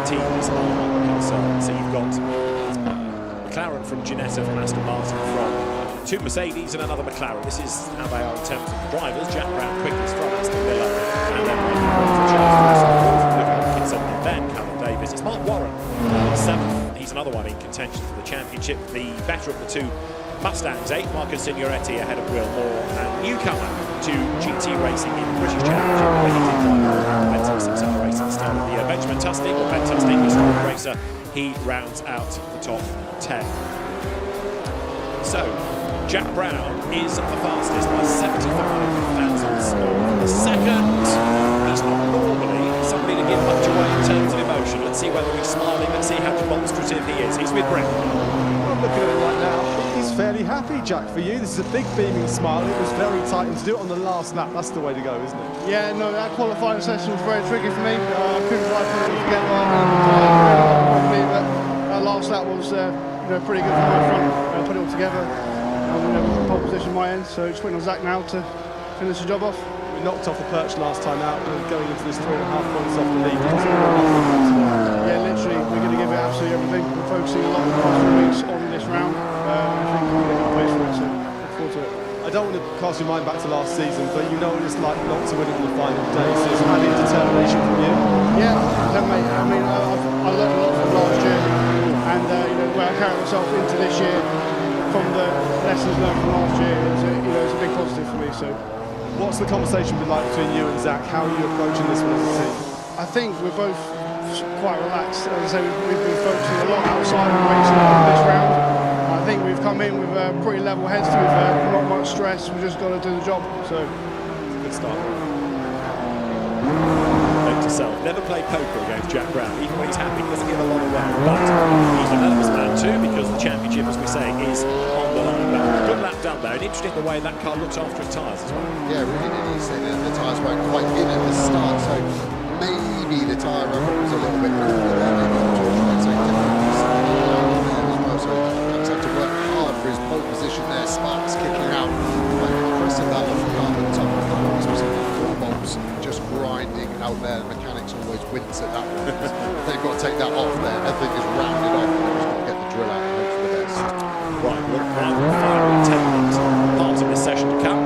team as far as I'm concerned. So you've got McLaren from Ginetta, from Aston Martin, from two Mercedes and another McLaren. This is how they are in terms of drivers. Jack Brown quickest from Aston Villa, and then from Charles and then Callum Davis. It's Mark Warren, 7th. He's another one in contention for the championship. The better of the two Mustangs, 8th. Marcus Signoretti ahead of Will Moore, and newcomer to GT racing in the British Championship, where he did drive Benton Sixer racing style of the year. Benjamin Tusting, or Ben Tusting, the strong racer, he rounds out the top 10. So, Jack Brown is the fastest by 75 thousandths of a second. He's not normally somebody to give much away in terms of emotion. Let's see whether he's smiling. Let's see how demonstrative he is. He's with Brett. I'm looking at it right now. He's fairly happy, Jack, for you. This is a big beaming smile. It was very tight, and to do it on the last lap, that's the way to go, isn't it? Yeah, no, that qualifying session was very tricky for me. I couldn't quite put it together, and but that last lap was pretty good for my front. Put it all together. Pole position my end, so just waiting on Zach now to finish the job off. We knocked off the perch last time out, and going into this 3.5 points off the lead. Yeah, literally, we're going to give it absolutely everything. We're focusing a lot in the past 2 weeks on this round. I think we're going to get a place for it, so look forward to it. I don't want to cast your mind back to last season, but you know what it's like not to win it on the final day, so it's added determination from you. Yeah, mate. I mean, I learned a lot from last year, and where I carry myself into this year from the lessons learned from last year, it's a big positive for me. So, what's the conversation been like between you and Zach? How are you approaching this one as a team? I think we're both quite relaxed. As I say, we've been focusing a lot outside of racing this round. I think we've come in with pretty level heads, to be fair, not much stress. We've just got to do the job. So, good start. Note to self: never play poker against Jack Brown. Even when he's happy, he doesn't give a lot away. But he's a nervous man too, because the championship, as we say, is on the line. But good lap done there, and interesting the way that car looks after his tyres as well. Yeah, really did. He said the tyres weren't quite in at the start, so maybe the tyre rubber was a little bit cooler there. Maybe to try and take difference there as well. So Jack's had to work hard for his pole position there. Sparks kicking out. Quite impressive that off the carbon top of the car, especially 4 bolts just grinding out there. The mechanics always wince at that one. They've got to take that off there. Everything is rounded off. They've just got to get the drill out and hope for the best. Right, we're final 10-minute part of this session to come.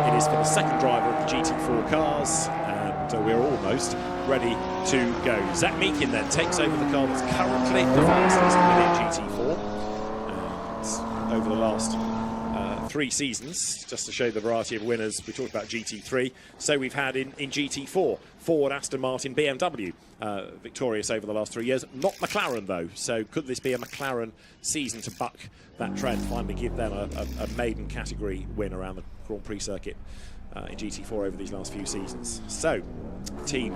It is for the second driver of the GT4 cars, and we're almost ready to go. Zach Meakin then takes over the car that's currently the fastest within GT4, and over the last 3 seasons, just to show the variety of winners. We talked about GT3, so we've had in GT4 Ford, Aston Martin, BMW victorious over the last 3 years. Not McLaren though, so could this be a McLaren season to buck that trend, finally give them a maiden category win around the Grand Prix circuit in GT4 over these last few seasons? So, the team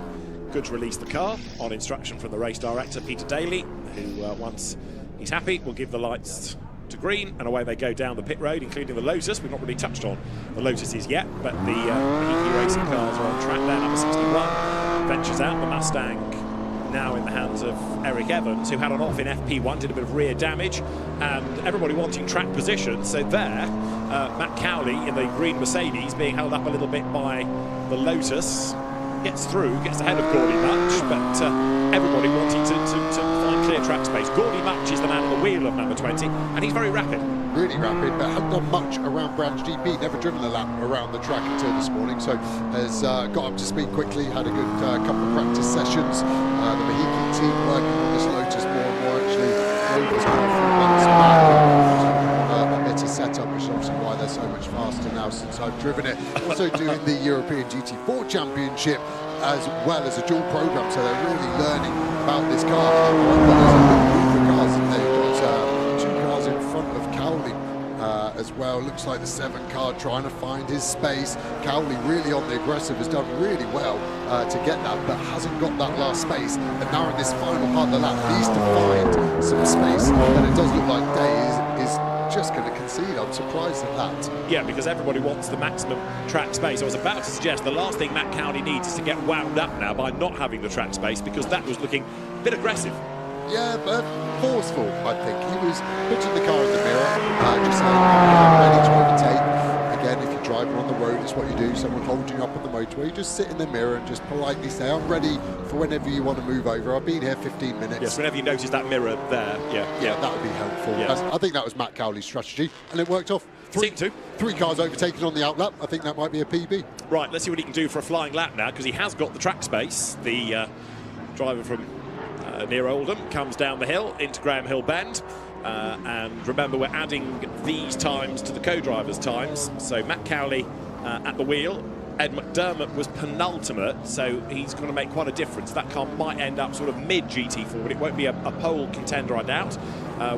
good to release the car on instruction from the race director Peter Daly, who once he's happy will give the lights to green, and away they go down the pit road, including the Lotus. We've not really touched on the Lotuses yet, but the Mahiki racing cars are on track there. Number 61 ventures out, the Mustang now in the hands of Eric Evans, who had an off in FP1, did a bit of rear damage, and everybody wanting track position. So there, Matt Cowley in the green Mercedes being held up a little bit by the Lotus, gets through, gets ahead of Gordy Mutch, but everybody wanting to find clear track space. Gordy Mutch is the man at the wheel of number 20, and he's very rapid. Really rapid, but hadn't done much around Branch GP, never driven a lap around the track until this morning, so has got up to speed quickly, had a good couple of practice sessions. The Mahiki team working on this Lotus more and more, actually drove this car for months back. A bit of setup, which is obviously why they're so much faster now since I've driven it. Also doing the European GT4 Championship as well as a dual program, so they're really learning about this car. There's a good group of cars in there. You've got 2 cars in front of Cowley as well. Looks like the 7 car trying to find his space. Cowley really on the aggressive, has done really well to get that, but hasn't got that last space. And now in this final part of the lap, needs to find some space, and it does look like Day is just going to concede. I'm surprised at that. Yeah, because everybody wants the maximum track space. I was about to suggest the last thing Matt Cowley needs is to get wound up now by not having the track space, because that was looking a bit aggressive. Yeah, but forceful, I think. He was putting the car in the mirror, just saying, I'm ready to overtake. Again, if you drive driver on the road, it's what you do. Someone holding you up on the motorway, you just sit in the mirror and just politely say, I'm ready for whenever you want to move over. I've been here 15 minutes. Yes, whenever you notice that mirror there, Yeah, that would be helpful. Yes. I think that was Matt Cowley's strategy, and it worked off. Seemed to. 3 cars overtaken on the outlap. I think that might be a PB. Right, let's see what he can do for a flying lap now, because he has got the track space. The driver from near Oldham comes down the hill into Graham Hill Bend. And remember, we're adding these times to the co-drivers' times. So Matt Cowley at the wheel. Ed McDermott was penultimate, so he's going to make quite a difference. That car might end up sort of mid-GT4, but it won't be a pole contender, I doubt.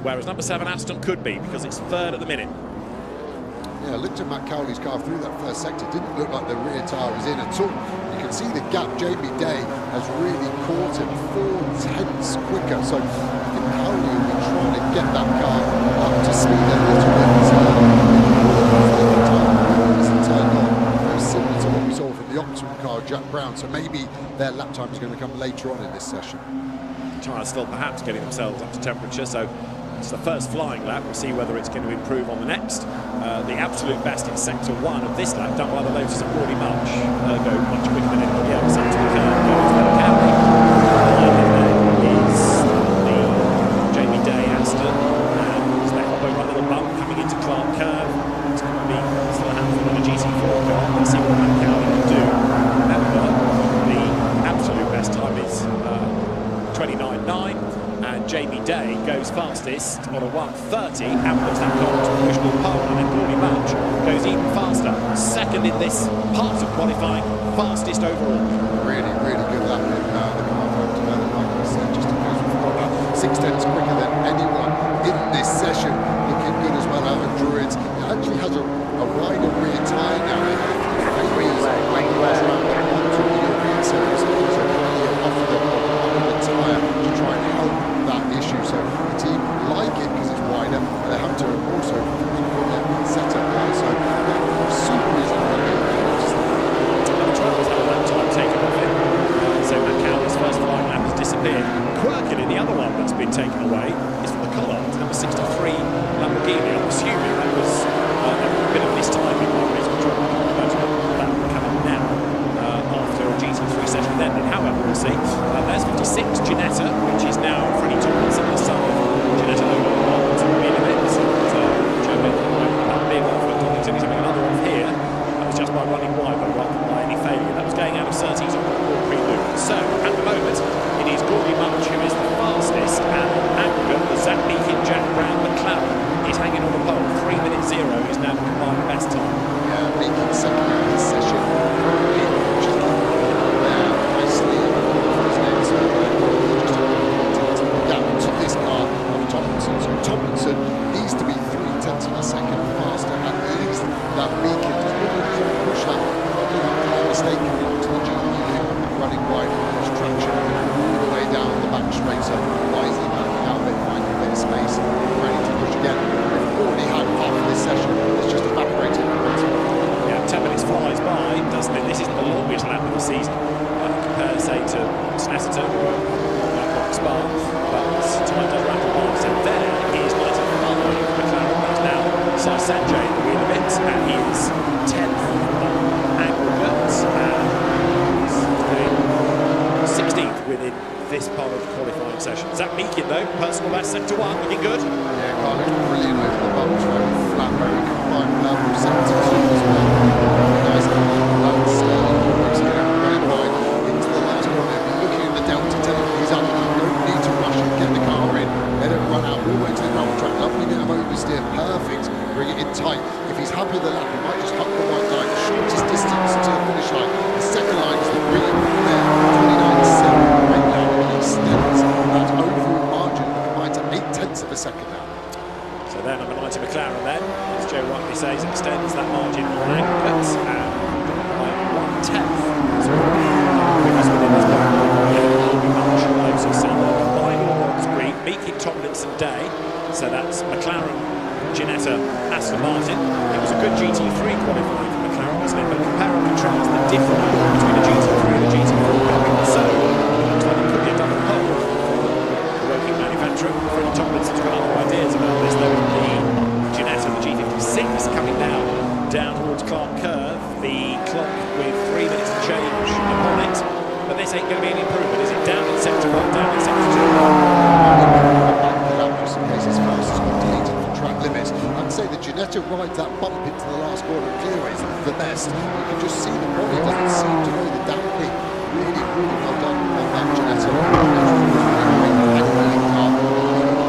Whereas number 7 Aston could be, because it's third at the minute. Yeah, I looked at Matt Cowley's car through that first sector. Didn't look like the rear tyre was in at all. You can see the gap. Jamie Day has really caught him 4/10ths quicker. So I think Cowley will be trying to get that car up to speed a little bit. Turned on. Very similar to what we saw from the Oxford car, Jack Brown. So maybe their lap time is going to come later on in this session. Tyres still perhaps getting themselves up to temperature, so it's the first flying lap. We'll see whether it's going to improve on the next. The absolute best in sector 1 of this lap, done by the Lotus of Gordy Mulch. Go much quicker than anybody else. Up to the curve goes Ben Cowley. Is the Jamie Day Aston, and they hop over a little bump coming into Clark Curve. It's going to be still a handful of a GT4 car. Let's see what Ben Cowley can do. Remember, the absolute best time is 29.9. And Jamie Day goes fastest on a 1:30 and puts that car to a provisional pole, and then Gordy Mulch goes even faster. Second in this part of qualifying, fastest overall. Really, really good lap in the car from Develop, like I said, just because we've got about 6/10ths quicker than anyone in this session. Looking good as well out of Druids. It actually has a wider rear tyre now. Try and help that issue, so the team like it because it's wider, but they have to also set up there, so super easy. The drivers have a lap time taken off him, so Matt Cowley's first flying lap has disappeared. Quirkily, the other one that's been taken away is from the Collard, number 63 Lamborghini. I'm assuming that was a bit of mistiming by race control. That will come up now after a GT3 session ended. However, we'll see. There's 56 Ginetta, which is now Freddie Tomlinson, the son of Ginetta Overall, to be in a bit. Joe that big off at Tomlinson. He's having another off here. That was just by running wide, though, rather than by any failure. That was going out of Surtees on the pre-loop. So, at the moment, it is Gordy Mulch who is the fastest, and aggregate, the Zach Meekin, Jack Brown, McLaren is hanging on the pole. 3:0 is now the combined best time. Yeah, Meekin second in this session. Tomlinson needs to be 3/10ths of a second faster at least. That Meekin does not push that mistake coming onto the GP running wide with traction all the way down the back straight, so wisely backing out a bit, finding a bit of space, ready to push again. We've already had half of this session, it's just evaporated. Yeah, 10 minutes flies by, doesn't it? This isn't the longest lap of the season compared, say, to Snetterton or Spa, but time does rattle by. So there is 95 McLaren. That's now Sai Sanjay in the wheel of it, and he is 10th aggregate and 16th within this part of the qualifying session. Zach Meekin, though, personal best, sector 1, looking good. Yeah, Carl looks brilliant over the bumps, very flat, very confined level, sector 2 as well. Nice balance, almost getting red wide into the last corner. Looking at the delta, telling him he's up. Need to rush and get the car in, let it run out all the way to the gravel track. Lovely bit of oversteer, perfect, bring it in tight. If he's happy with the lap, he might just huck the white line, the shortest distance to the finish line. The second line is the green there, 29.7 right now. He extends that overall margin combined to 8/10ths of a second now. So then number 90 McLaren then, as Joe rightly says, extends that margin on aggregates and by 1/10. So quickest within this block. So see the combined on screen, Meekin, Tomlinson, Day. So that's McLaren, Ginetta, Aston Martin. It was a good GT3 qualifying for McLaren, wasn't it? But compare and contrast the difference between a GT3 and a GT4. So it looks like it could be a double pole for the working manufacturer. Freddie Tomlinson's got other ideas about this, though. The Ginetta, the G56, coming down towards Clark Curve. Mark down in second two. Just in case his fast has got deleted from track limits. I'd say the Ginetta rides that bump into the last corner of clearaways the best. You can just see the body doesn't seem to know the damping. Really, really well done on that Ginetta.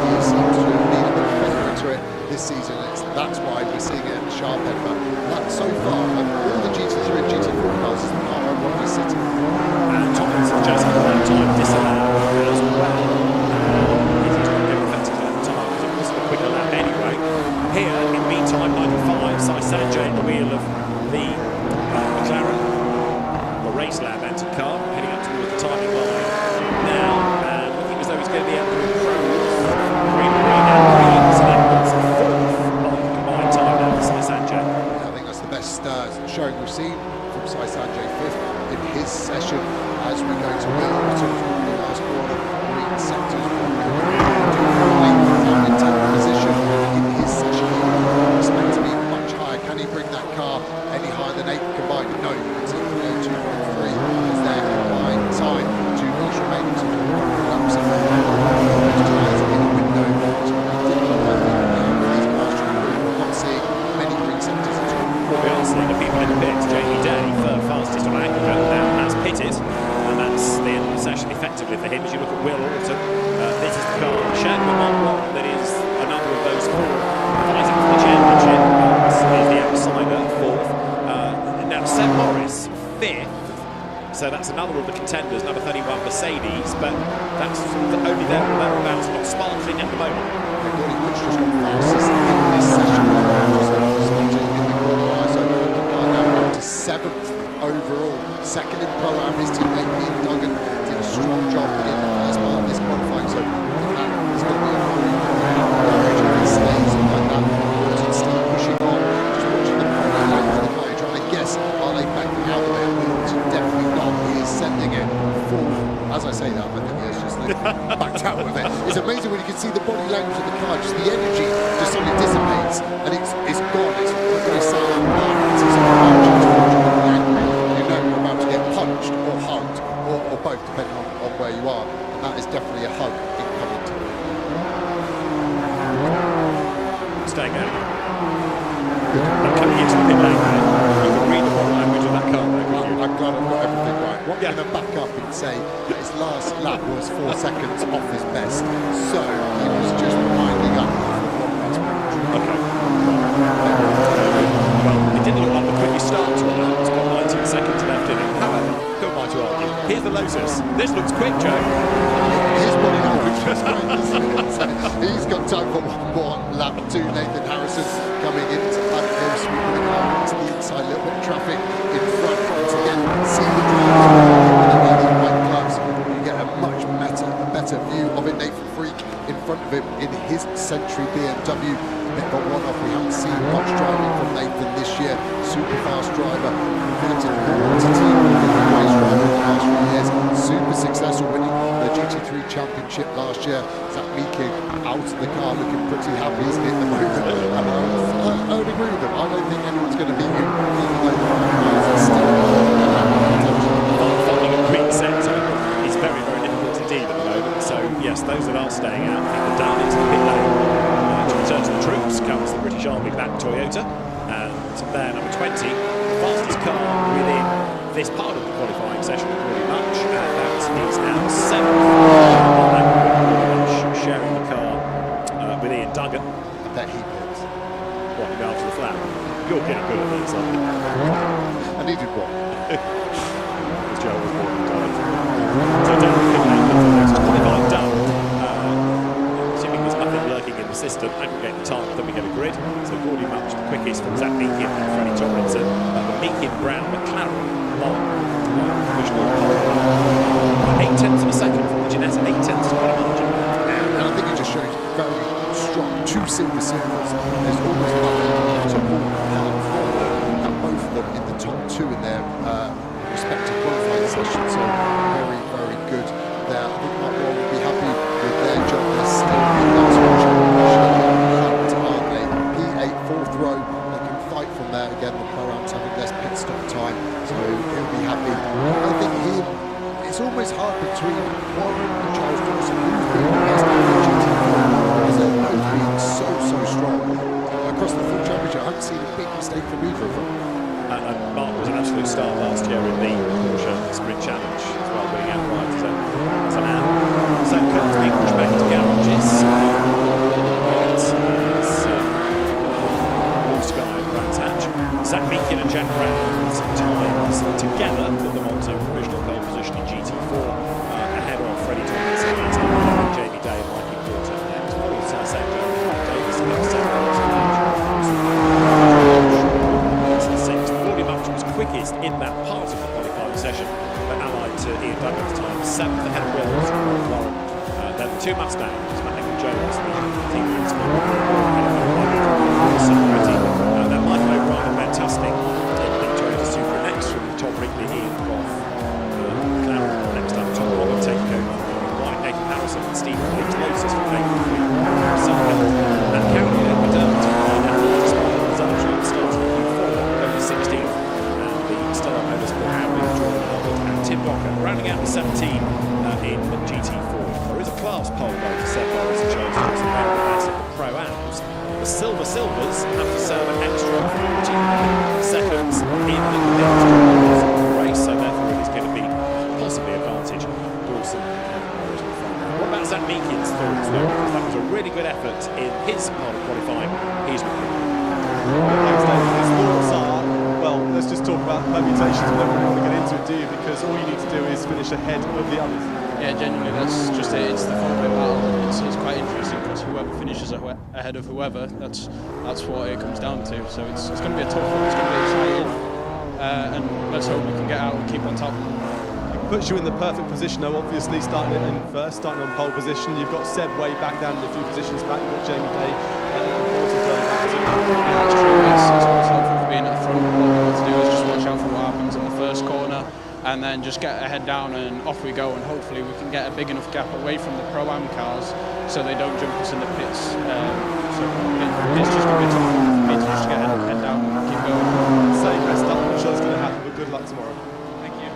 He seems to have been a bit better into it this season. That's why we're seeing it at the sharp end. But that, so far, of all the GT3 and GT4 cars, is the car I want to be sitting. And Tomlinson just had that time disallowed as well. He's not given effectively that time because it wasn't a quicker lap anyway. Here, in the meantime, 95, Sanjay in the wheel of the McLaren, the race lab entered car, heading up towards the timing line now, and looking as though he's going to be able to improve green and green, so that puts the fourth on the combined time now for Sanjay. I think that's the best showing we've seen from Sanjay fifth in his session as we go to Will Orton from the last corner. Green sectors down in 10th position in his session. Expect to be much higher. Can he bring that car any higher than 8 combined? No, you can see 2.3 as their combined time. 2 minutes remaining to laps of those tyres in the window. So we did look at these cars to improve. We're not seeing many green sectors at all. Well, we are seeing the people in the pits. Jamie Day, third fastest on aggregate, now has pitted, and that's the end of the session effectively for him. As you look at Will Orton, this is the car, Shagman Monroe, that is another of those four fighting for the championship. This is the outsider, fourth. Now, Seb Morris, fifth. So that's another of the contenders, number 31 Mercedes, but that's only there or thereabouts, not sparkling at the moment. Gordon Woods just got fastest in this session. Now to 7th overall. Second in Pro-Am, his teammate Ian Duggan did a strong job in the first part of this qualifying, so that is going to be a really good if he stays like that. Woods still pushing on, just watching the body length of the car, trying to guess, are they backing out of it? Woods definitely not. He is sending it forward. As I say that, I think he is just backed out of it. It's amazing when you can see the body language of the car, just the energy just suddenly dissipates and it's gone. It's not going to say out loud. It's angry. You know you're about to get punched or hugged or both, depending on where you are. And that is definitely a hug incoming to me. Staying out. I'm coming into the pit lane now. You can read the body language of that car, though, can't you? I'm glad I've got everything right. What I'm going to back up and say that his last lap was 4 seconds off his best. So he was just winding up for one race. Okay. Well, it didn't look like the quickest start to a lap. It's got 19 seconds left in it. However, who am I to argue? Here's the Lotus. This looks quick, Joe. His body language was great, isn't it? So he's got time for one more lap. 2 Nathan Harrison coming into that hill, sweeping the car into the inside, a little bit of traffic in front. Once again, see the drivers in white gloves. You get a much better view of it. Nathan Freak in front of him in his Century BMW. Bit of a one-off. We haven't seen much driving from Nathan this year. Super fast driver, converted more to team race driver in the last few years. Super successful, winning the GT3 championship last year. Zach Meeking out of the car, looking pretty happy, isn't he, at the moment? I would agree with him. I don't think anyone's going to beat you, even though the guys are still Finding a quick sector is very, very difficult indeed at the moment. So, yes, those that are staying out, I think are down into the pit lane. To return to the troops comes the British Army back Toyota, and there, number 20, the fastest car within this part of the qualifying session, pretty much, and that is now 7th. Sharing the car with Ian Duggan. I bet he pits. What, go after the flat? You're getting good at these, aren't you? I needed one. Because Joe was born and died. So down the pit lane, looks like it's qualifying done. Assuming there's nothing lurking in the system, aggregate the time, then we get a grid. So Gordy much the quickest from Zach Meekin and Freddie Tomlinson. The Meekin Brown McLaren on provisional pole. 8/10 of a second from the Ginetta, 8/10 is quite a margin. And I think it just shows very strong. 2 silver silvers. There's almost nothing to pull apart for. And both of them in the top 2 in their respective qualifying sessions. So very, very good there. I think Mark Wall will be happy with their job. They're still in that championship, aren't they? P8, 4th row. They can fight from there. Again, the Pro-Am's having less pit stop time, so he'll be happy. I think it's almost hard between Warren and two Mustangs, Michael Jones, the team leads for then Michael O'Brien and Ben Tusting in the Toyota Supra next from Tom Wrigley, Ian Goff, McLaren next up, Tom Robert taking over White, Nathan Harrison and Stephen Leeds, Lotus from Nathan Green, and Carolina McDermott starting Q4, only 16th, and the Stella Motorsport Harry, Jordan Albert and Tim Docker, rounding out the 17 in GT4. There is a class pole though for Seb Morris and Charles Johnson in the Pro-Ams. The Silvers have to serve an extra 40 seconds in the race, so therefore it is going to be possibly advantage Dawson and Morris will find out. What about Zach Meekin's thoughts though? Because that was a really good effort in his part of qualifying. He's Thanks, David. His thoughts are, well, let's just talk about permutations. We don't really want to get into it, do you? Because all you need to do is finish ahead of the others. Yeah, genuinely, that's just it. It's the fun bit battle. It's quite interesting because whoever finishes ahead of whoever, that's what it comes down to. So it's going to be a tough one. It's going to be exciting, and let's hope we can get out and keep on top. It puts you in the perfect position, though. Obviously, starting in first, starting on pole position. You've got Seb way back down in a few positions back. You've got Jamie Day. Yeah, that's true. It's always helpful for being at the front. What we want to do is just watch out for what happens in the first corner, and then just get a head down and off we go, and hopefully we can get a big enough gap away from the Pro-Am cars so they don't jump us in the pits. So it's just going to be tough for me to just get a head down and keep going. Say best up. I'm sure it's going to happen, but good luck tomorrow. Thank you.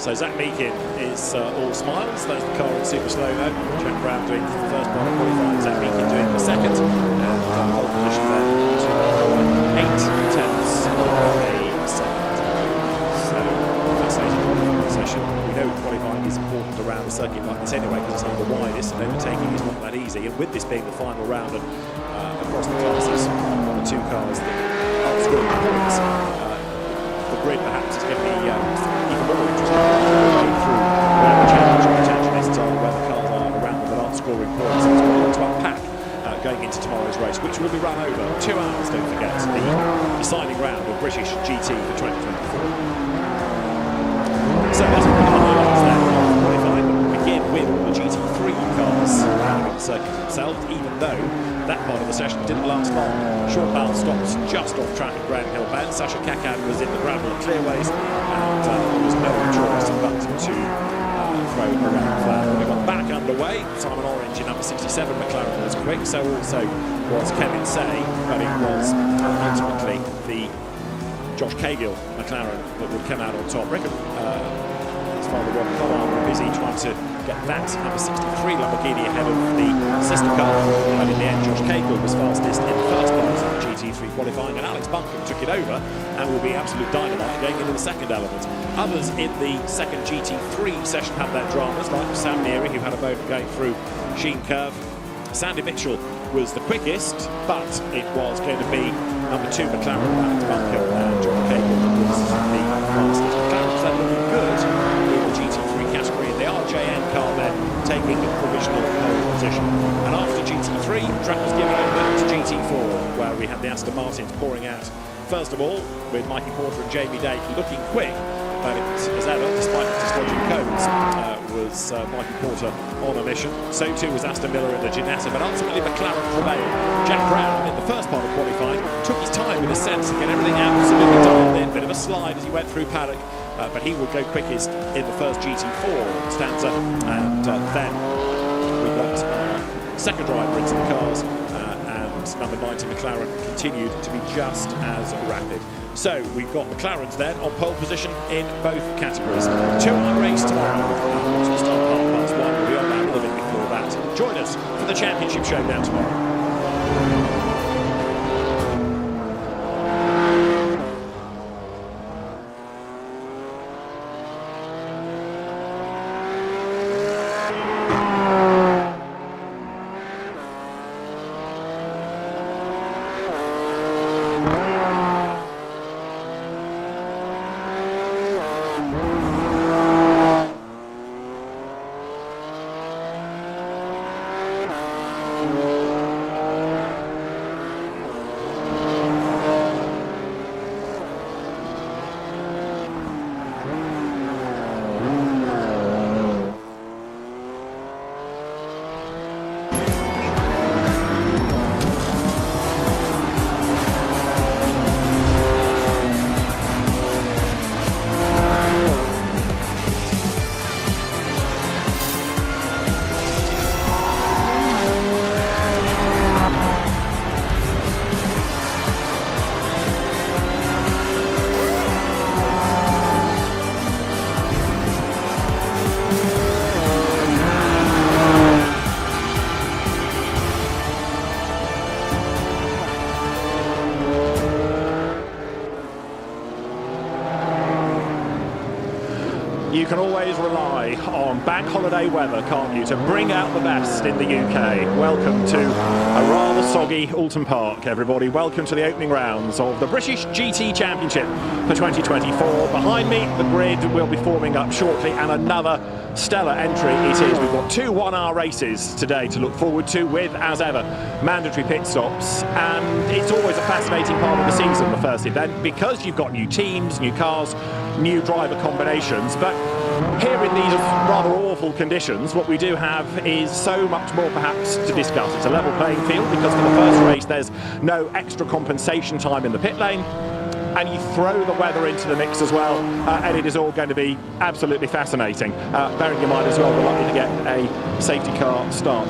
So Zach Meekin is all smiles. That's the car in super slow now. Jack Brown doing the first part of qualifying, Zach Meekin doing the second, and pole position then to 8 tenths of a second. So fascinating qualifying session. We know qualifying is important around a circuit like this anyway because it's not the widest and overtaking is not that easy. And with this being the final round and across the classes, one or two cars that are scoring points, the grid perhaps is going to be even more interesting through where the championship protagonists are, where the cars are around them that aren't scoring points. So it's got a lot to unpack going into tomorrow's race, which will be run over 2 hours, don't forget, the deciding round of British GT for 2024. So that's one of the highlights there of qualifying. We'll begin with the GT3 cars on the circuit itself, even though that part of the session didn't last long. Sean Bell stopped just off track at Grand Hill Bend. Sasha Kakan was in the gravel and clearways, and there was no choice but to throw around flat. When we got back underway, Simon Orange in number 67 McLaren was quick, so also was Kevin Say, but it was ultimately the Josh Cahill McLaren that would come out on top. Reckon his father Rob Collard were busy trying to get that number 63 Lamborghini ahead of the sister car, and in the end Josh Cahill was fastest in the first part of GT3 qualifying, and Alex Buncombe took it over and will be absolute dynamite going into the second element. Others in the second GT3 session had their dramas, like Sam Neary, who had a moment going through Sheen Curve. Sandy Mitchell was the quickest, but it was going to be number 2 McLaren, Alex Buncombe, and John Cahill was the fastest. McLaren's then looking good in the GT3 category, and the RJN car then taking a provisional pole position. And after GT3, track was given over to GT4, where we had the Aston Martins pouring out. First of all, with Mikey Porter and Jamie Day looking quick, but as ever, despite dislodging codes, was Mikey Porter on a mission. So too was Aston Miller in the Ginetta, but ultimately McLaren prevailed. Jack Brown, in the first part of qualifying, took his time with his sense to get everything absolutely dialed in. Bit of a slide as he went through paddock, but he would go quickest in the first GT4 stanza, and then we got second driver into the cars, and number 90 McLaren continued to be just as rapid. So we've got McLaren's then on pole position in both categories. 2-hour race tomorrow. Once we start at 1:30, we'll be on that a little bit before that. Join us for the championship showdown tomorrow. you can always rely on bank holiday weather, can't you, to bring out the best in the UK. Welcome to a rather soggy Alton Park, everybody. Welcome to the opening rounds of the British GT Championship for 2024. Behind me, the grid will be forming up shortly, and another stellar entry it is. We've got 2 one-hour races today to look forward to with, as ever, mandatory pit stops. And it's always a fascinating part of the season, the first event, because you've got new teams, new cars, new driver combinations. But here in these rather awful conditions, what we do have is so much more perhaps to discuss. It's a level playing field because for the first race there's no extra compensation time in the pit lane. And you throw the weather into the mix as well, and it is all going to be absolutely fascinating. Bearing in mind as well, we're likely to get a safety car start.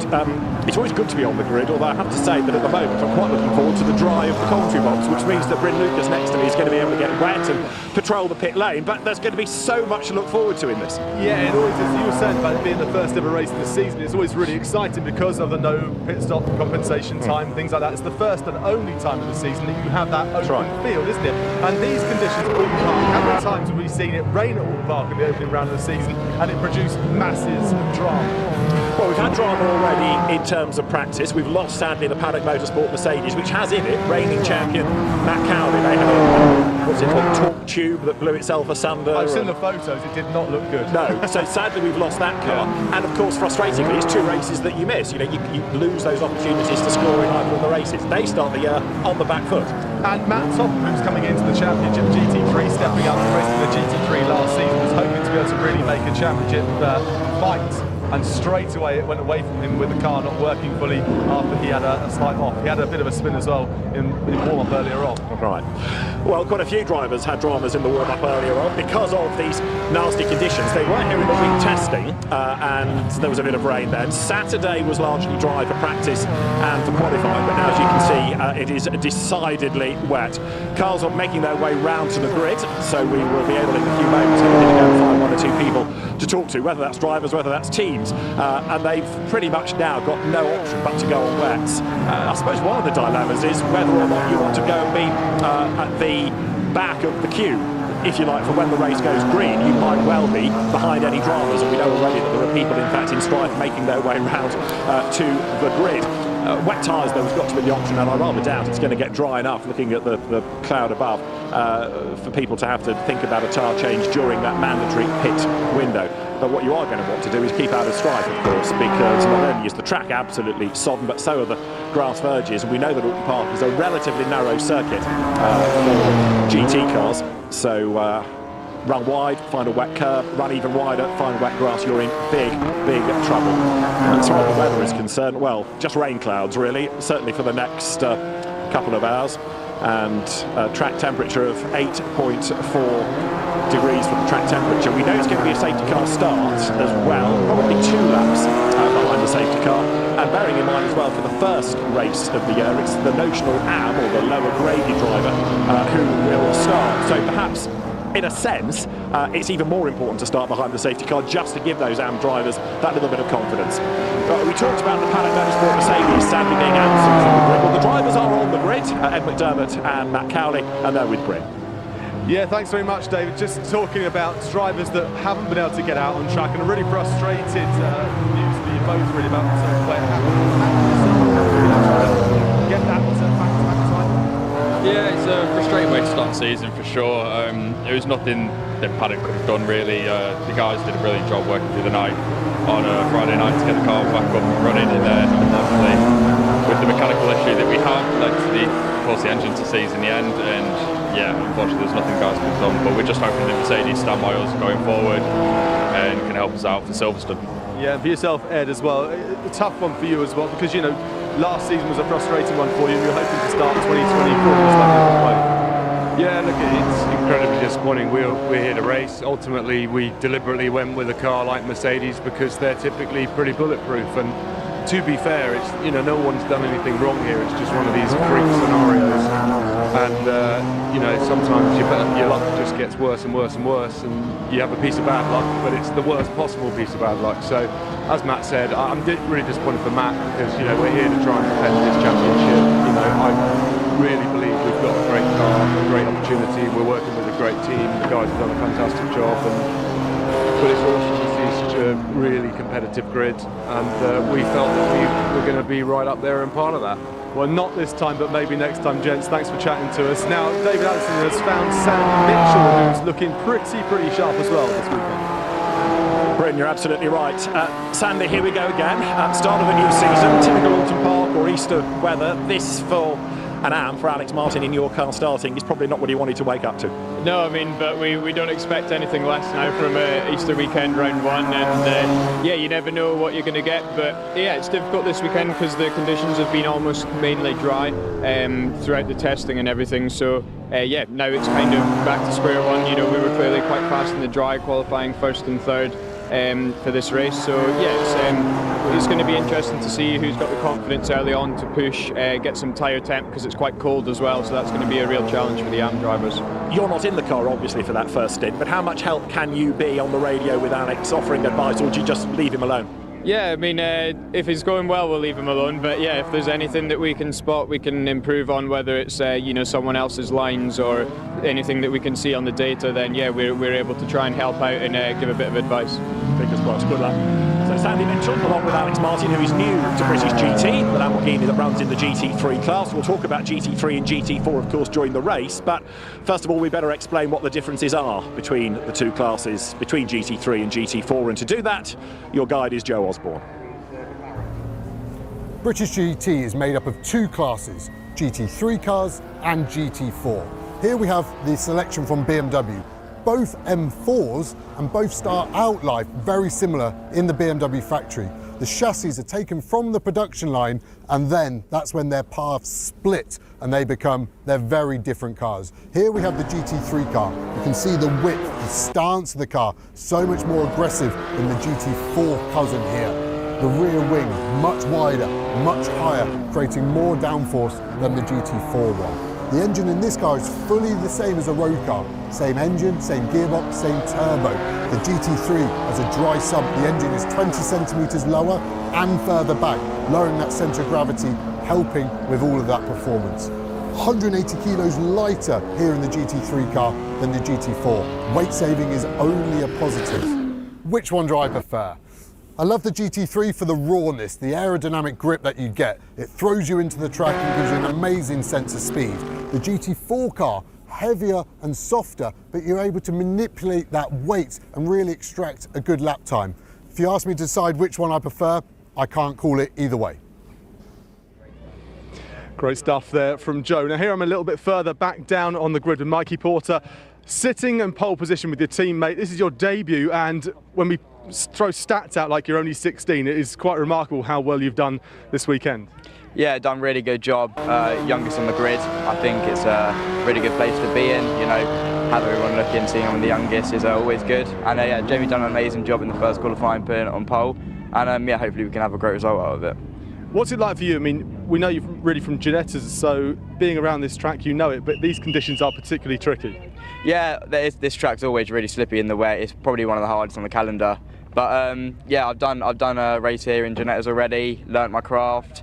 It's always good to be on the grid, although I have to say that at the moment I'm quite looking forward to the dry of the commentary box, which means that Bryn Lucas next to me is going to be able to get wet and patrol the pit lane, but there's going to be so much to look forward to in this. Yeah, it always is. You were saying about it being the first ever race of the season, it's always really exciting because of the no pit stop compensation time, things like that. It's the first and only time of the season that you have that open field, isn't it? And these conditions at Alton Park, how many times have we seen it rain at Alton Park in the opening round of the season and it produced masses of drama? Well, we've had drama already in terms of practice. We've lost, sadly, the Paddock Motorsport Mercedes, which has in it reigning champion Matt Cowley. They had a, what's it called, torque tube that blew itself asunder. I've seen the photos, it did not look good. No, so sadly we've lost that car. And of course, frustratingly, it's 2 races that you miss. You know, you lose those opportunities to score in either of the races. They start the year on the back foot. And Matt Topham, who's coming into the championship GT3, stepping up and racing the GT3 last season, was hoping to be able to really make a championship fight. And straight away it went away from him with the car not working fully after he had a slight off. He had a bit of a spin as well in warm-up earlier on. Right. Well, quite a few drivers had dramas in the warm-up earlier on because of these nasty conditions. They weren't here in the week testing, and there was a bit of rain then. Saturday was largely dry for practice and for qualifying, but now as you can see, it is decidedly wet. Cars are making their way round to the grid, so we will be able in a few moments to go and find 1 or 2 people to talk to, whether that's drivers, whether that's teams. And they've pretty much now got no option but to go on wets. I suppose one of the dilemmas is whether or not you want to go and be at the back of the queue, if you like, for when the race goes green. You might well be behind any dramas, and we know already that there are people in fact in strife making their way round to the grid. Wet tyres, though, has got to be the option, and I rather doubt it's going to get dry enough, looking at the cloud above, for people to have to think about a tyre change during that mandatory pit window. But what you are going to want to do is keep out of strife, of course, because not only is the track absolutely sodden, but so are the grass verges, and we know that Alton Park is a relatively narrow circuit for GT cars, so run wide, find a wet curb, run even wider, find wet grass, you're in big trouble. And as far as the weather is concerned, well, just rain clouds really, certainly for the next couple of hours, and track temperature of 8.4 degrees for the track temperature. We know it's going to be a safety car start as well, probably 2 laps behind the safety car. And bearing in mind as well, for the first race of the year, it's the notional AM, or the lower graded driver, who will start. So perhaps, in a sense, it's even more important to start behind the safety car, just to give those AM drivers that little bit of confidence. We talked about the Paddock Motorsport Mercedes sadly being absent from the grid. Well, the drivers are on the grid, Ed McDermott and Matt Cowley, and they're with Bryn. Yeah, thanks very much, David. Just talking about drivers that haven't been able to get out on track, and a really frustrated news for you both, really, about where it happened. Get that back to time. Yeah, it's a frustrating way to start the season for sure. It was nothing that Paddock could have done really. The guys did a brilliant job working through the night on a Friday night to get the car back up and running, and then unfortunately with the mechanical issue that we had led to the engine to seize in the end, and yeah, unfortunately there's nothing guys could have done, but we're just hoping that Mercedes stand by us going forward and can help us out for Silverstone. Yeah, for yourself, Ed, as well. A tough one for you as well, because, you know, last season was a frustrating one for you. You were hoping to start 2024. Yeah, look, it's incredibly disappointing. We're here to race. Ultimately, we deliberately went with a car like Mercedes because they're typically pretty bulletproof. And to be fair, it's, you know, no one's done anything wrong here. It's just one of these freak scenarios. And you know, sometimes your luck just gets worse and worse and worse, and you have a piece of bad luck, but it's the worst possible piece of bad luck. So, as Matt said, I'm really disappointed for Matt because, you know, we're here to try and defend this championship. You know, I really believe we've got a great car, a great opportunity. We're working with a great team. The guys have done a fantastic job, and but it's also such a really competitive grid, and we felt that we were going to be right up there and part of that. Well, not this time, but maybe next time, gents. Thanks for chatting to us. Now, David Addison has found Sandy Mitchell, who's looking pretty sharp as well this weekend. Bryn, you're absolutely right. Sandy, here we go again. Start of a new season, typical Alton Park or Easter weather. This for an AM for Alex Martin in your car starting is probably not what he wanted to wake up to. No, I mean, but we don't expect anything less now from Easter weekend round one, and yeah, you never know what you're going to get, but yeah, it's difficult this weekend because the conditions have been almost mainly dry throughout the testing and everything, so yeah, now it's kind of back to square one. You know, we were clearly quite fast in the dry, qualifying first and third for this race, so yeah, it's going to be interesting to see who's got the confidence early on to push, get some tyre temp, because it's quite cold as well, so that's going to be a real challenge for the AM drivers. You're not in the car obviously for that first stint, but how much help can you be on the radio with Alex offering advice, or do you just leave him alone? Yeah, I mean, if he's going well, we'll leave him alone. But yeah, if there's anything that we can spot, we can improve on, whether it's you know, someone else's lines or anything that we can see on the data, then yeah, we're able to try and help out and give a bit of advice. Fingers crossed. Good luck. So Sandy Mitchell, along with Alex Martin, who is new to British GT, the Lamborghini that runs in the GT3 class. We'll talk about GT3 and GT4, of course, during the race. But first of all, we better explain what the differences are between the two classes, between GT3 and GT4. And to do that, your guide is Joe Osborne. British GT is made up of two classes, GT3 cars and GT4. Here we have the selection from BMW. Both M4s and both start out life very similar in the BMW factory. The chassis are taken from the production line, and then that's when their paths split and they're very different cars. Here we have the GT3 car. You can see the width, the stance of the car, so much more aggressive than the GT4 cousin here. The rear wing much wider, much higher, creating more downforce than the GT4 one. The engine in this car is fully the same as a road car. Same engine, same gearbox, same turbo. The GT3 has a dry sump. The engine is 20 centimetres lower and further back, lowering that centre of gravity, helping with all of that performance. 180 kilos lighter here in the GT3 car than the GT4. Weight saving is only a positive. Which one do I prefer? I love the GT3 for the rawness, the aerodynamic grip that you get. It throws you into the track and gives you an amazing sense of speed. The GT4 car, heavier and softer, but you're able to manipulate that weight and really extract a good lap time. If you ask me to decide which one I prefer, I can't call it either way. Great stuff there from Joe. Now here I'm a little bit further back down on the grid with Mikey Porter, sitting in pole position with your teammate. This is your debut, and when we throw stats out like you're only 16, it is quite remarkable how well you've done this weekend. Yeah, done really good job. Youngest on the grid. I think it's a really good place to be in. You know, have everyone looking, seeing I'm the youngest is always good. And yeah, Jamie done an amazing job in the first qualifying, putting it on pole. And yeah, hopefully we can have a great result out of it. What's it like for you? I mean, we know you're really from Ginettas, so being around this track, you know it, but these conditions are particularly tricky. Yeah, this track's always really slippy in the wet. It's probably one of the hardest on the calendar. But yeah, I've done a race here in Ginettas already, learnt my craft.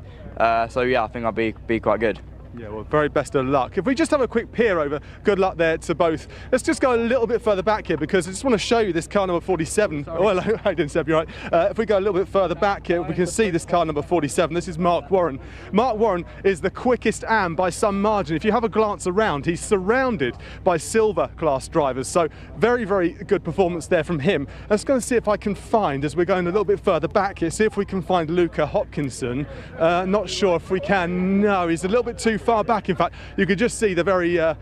So yeah, I think I'll be quite good. Yeah, well, very best of luck. If we just have a quick peer over, good luck there to both. Let's just go a little bit further back here, because I just want to show you this car number 47. Sorry. Oh, hello, how you doing, Seb? You're right. If we go a little bit further back here, we can see this car number 47. This is Mark Warren. Mark Warren is the quickest AM by some margin. If you have a glance around, he's surrounded by silver class drivers. So very, very good performance there from him. Let's go and see if I can find, as we're going a little bit further back here, see if we can find Luca Hopkinson. Not sure if we can. No, he's a little bit too far back. In fact, you could just see the very It's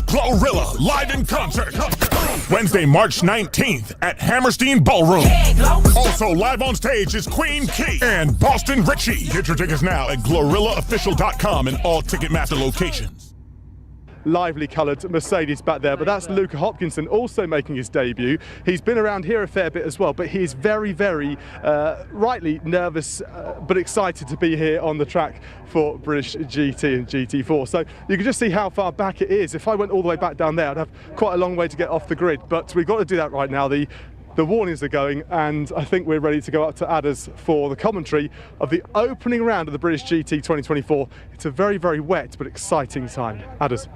Glorilla live in concert Wednesday, March 19th at Hammerstein Ballroom. Also live on stage is Queen Key and Boston Richie. Get your tickets now at GlorillaOfficial.com and all Ticketmaster locations. lively coloured Mercedes back there, but that's Luca Hopkinson also making his debut. He's been around here a fair bit as well, but he's very, very rightly nervous but excited to be here on the track for British GT and GT4. So you can just see how far back it is. If I went all the way back down there, I'd have quite a long way to get off the grid, but we've got to do that right now. The warnings are going, and I think we're ready to go up to Adders for the commentary of the opening round of the British GT 2024. It's a very, very wet but exciting time. Adders.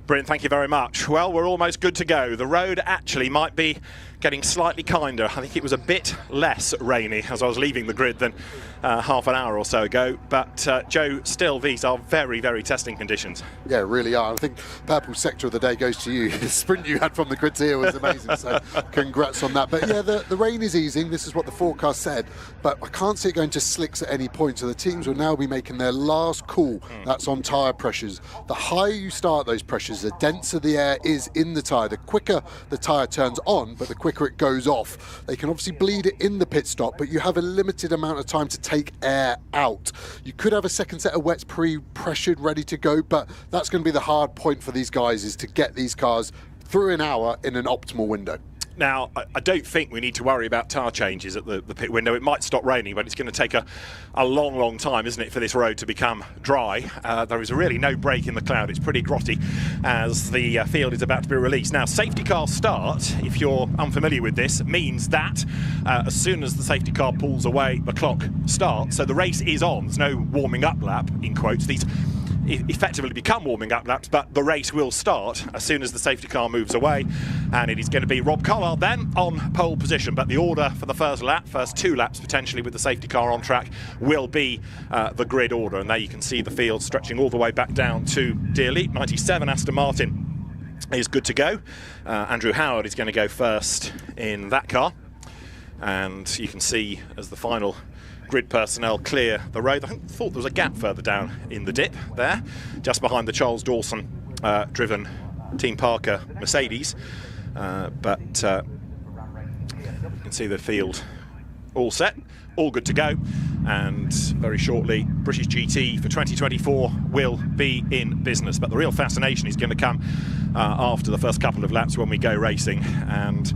Brilliant, thank you very much. Well, we're almost good to go. The road actually might be getting slightly kinder. I think it was a bit less rainy as I was leaving the grid than half an hour or so ago. But Joe, still, these are very, very testing conditions. Yeah, really are. I think purple sector of the day goes to you. The sprint you had from the grid here was amazing, so congrats on that. But yeah, the rain is easing. This is what the forecast said, but I can't see it going to slicks at any point. So the teams will now be making their last call. That's on tyre pressures. The higher you start those pressures, the denser the air is in the tyre, the quicker the tyre turns on, but the quicker it goes off. They can obviously bleed it in the pit stop, but you have a limited amount of time to take air out. You could have a second set of wets pre-pressured, ready to go, but that's going to be the hard point for these guys, is to get these cars through an hour in an optimal window. Now, I don't think we need to worry about tyre changes at the pit window. It might stop raining, but it's going to take a long, long time, isn't it, for this road to become dry. There is really no break in the cloud. It's pretty grotty as the field is about to be released. Now, safety car start, if you're unfamiliar with this, means that as soon as the safety car pulls away, the clock starts. So the race is on. There's no warming up lap, in quotes. These effectively become warming up laps, but the race will start as soon as the safety car moves away, and it is going to be Rob Collard then on pole position. But the order for the first 2 laps potentially with the safety car on track, will be the grid order. And there you can see the field stretching all the way back down to Dearly. 97 Aston Martin is good to go. Andrew Howard is going to go first in that car, and you can see as the final grid personnel clear the road. I thought there was a gap further down in the dip there, just behind the Charles Dawson driven Team Parker Mercedes, but you can see the field all set, all good to go, and very shortly British GT for 2024 will be in business. But the real fascination is going to come after the first couple of laps when we go racing. And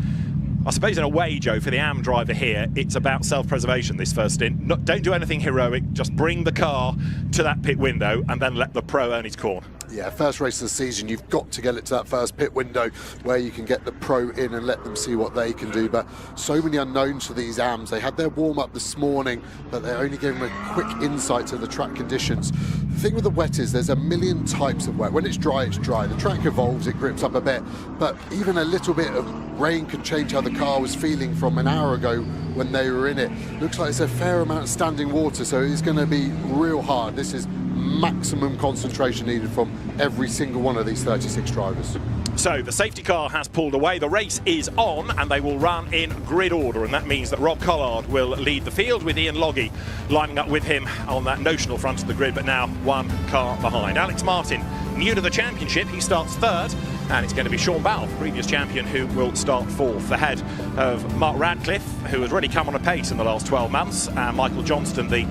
I suppose in a way, Joe, for the AM driver here, it's about self-preservation this first stint. Don't do anything heroic, just bring the car to that pit window and then let the pro earn his corn. Yeah, first race of the season, you've got to get it to that first pit window where you can get the pro in and let them see what they can do. But so many unknowns for these AMs. They had their warm-up this morning, but they're only giving them a quick insight to the track conditions. The thing with the wet is there's a million types of wet. When it's dry, it's dry. The track evolves, it grips up a bit, but even a little bit of rain can change how the car was feeling from an hour ago when they were in it. Looks like there's a fair amount of standing water, so it's going to be real hard. This is maximum concentration needed from every single one of these 36 drivers. So the safety car has pulled away, the race is on, and they will run in grid order, and that means that Rob Collard will lead the field with Ian Loggy lining up with him on that notional front of the grid, but now 1 car behind. Alex Martin, new to the championship, he starts 3rd, and it's going to be Sean Bowell, previous champion, who will start 4th, ahead of Mark Radcliffe, who has really come on a pace in the last 12 months, and Michael Johnston, the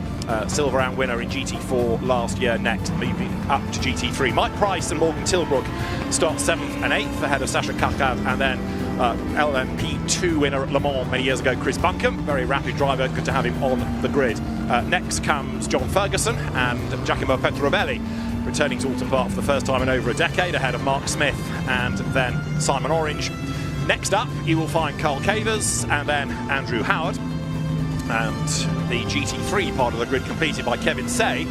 Silver Am winner in GT4 last year, next, moving up to GT3. Mike Price and Morgan Tilbrook start 7th and 8th, ahead of Sasha Kakab, and then LMP2 winner at Le Mans many years ago, Chris Buncombe, very rapid driver, good to have him on the grid. Next comes John Ferguson and Giacomo Petrobelli, returning to Alton Park for the first time in over a decade, ahead of Mark Smith and then Simon Orange. Next up, you will find Carl Cavers and then Andrew Howard. And the GT3 part of the grid completed by Kevin Say,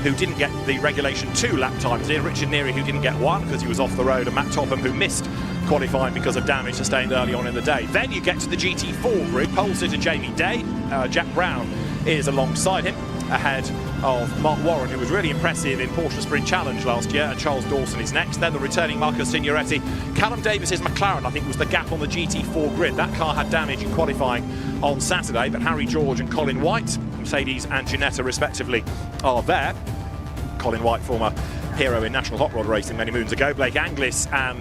who didn't get the Regulation 2 lap times in, Richard Neary, who didn't get 1 because he was off the road, and Matt Topham, who missed qualifying because of damage sustained early on in the day. Then you get to the GT4 grid, pole sitter Jamie Day, Jack Brown is alongside him, ahead of Mark Warren, who was really impressive in Porsche Sprint Challenge last year, and Charles Dawson is next. Then the returning Marco Signoretti. Callum Davis's McLaren, I think, was the gap on the GT4 grid. That car had damage in qualifying on Saturday, but Harry George and Colin White, Mercedes and Ginetta respectively, are there. Colin White, former hero in National Hot Rod Racing many moons ago. Blake Anglis and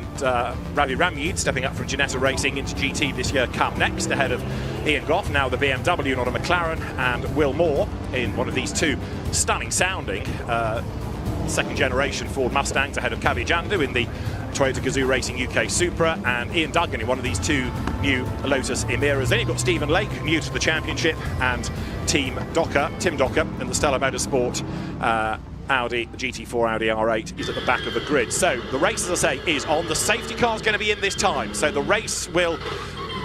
Ravi Ramyud, stepping up from Ginetta Racing into GT this year, come next, ahead of Ian Goff, now the BMW, not a McLaren, and Will Moore in one of these 2 stunning sounding second generation Ford Mustangs, ahead of Kavi Jandu in the Toyota Gazoo Racing UK Supra, and Ian Duggan in one of these 2 new Lotus Emiras. Then you've got Stephen Lake, new to the championship, and Tim Docker in the Stella Motorsport Audi, the GT4 Audi R8 is at the back of the grid. So the race, as I say, is on. The safety car is going to be in this time, so the race will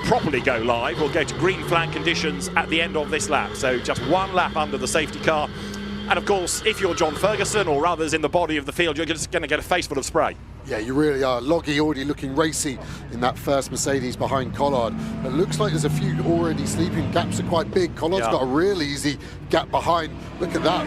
properly go live. We'll go to green flag conditions at the end of this lap, so just 1 lap under the safety car. And of course, if you're John Ferguson or others in the body of the field, you're just going to get a face full of spray. Yeah, you really are. Loggy already looking racy in that first Mercedes behind Collard. It looks like there's a few already sleeping. Gaps are quite big. Collard's got a real easy gap behind. Look at that.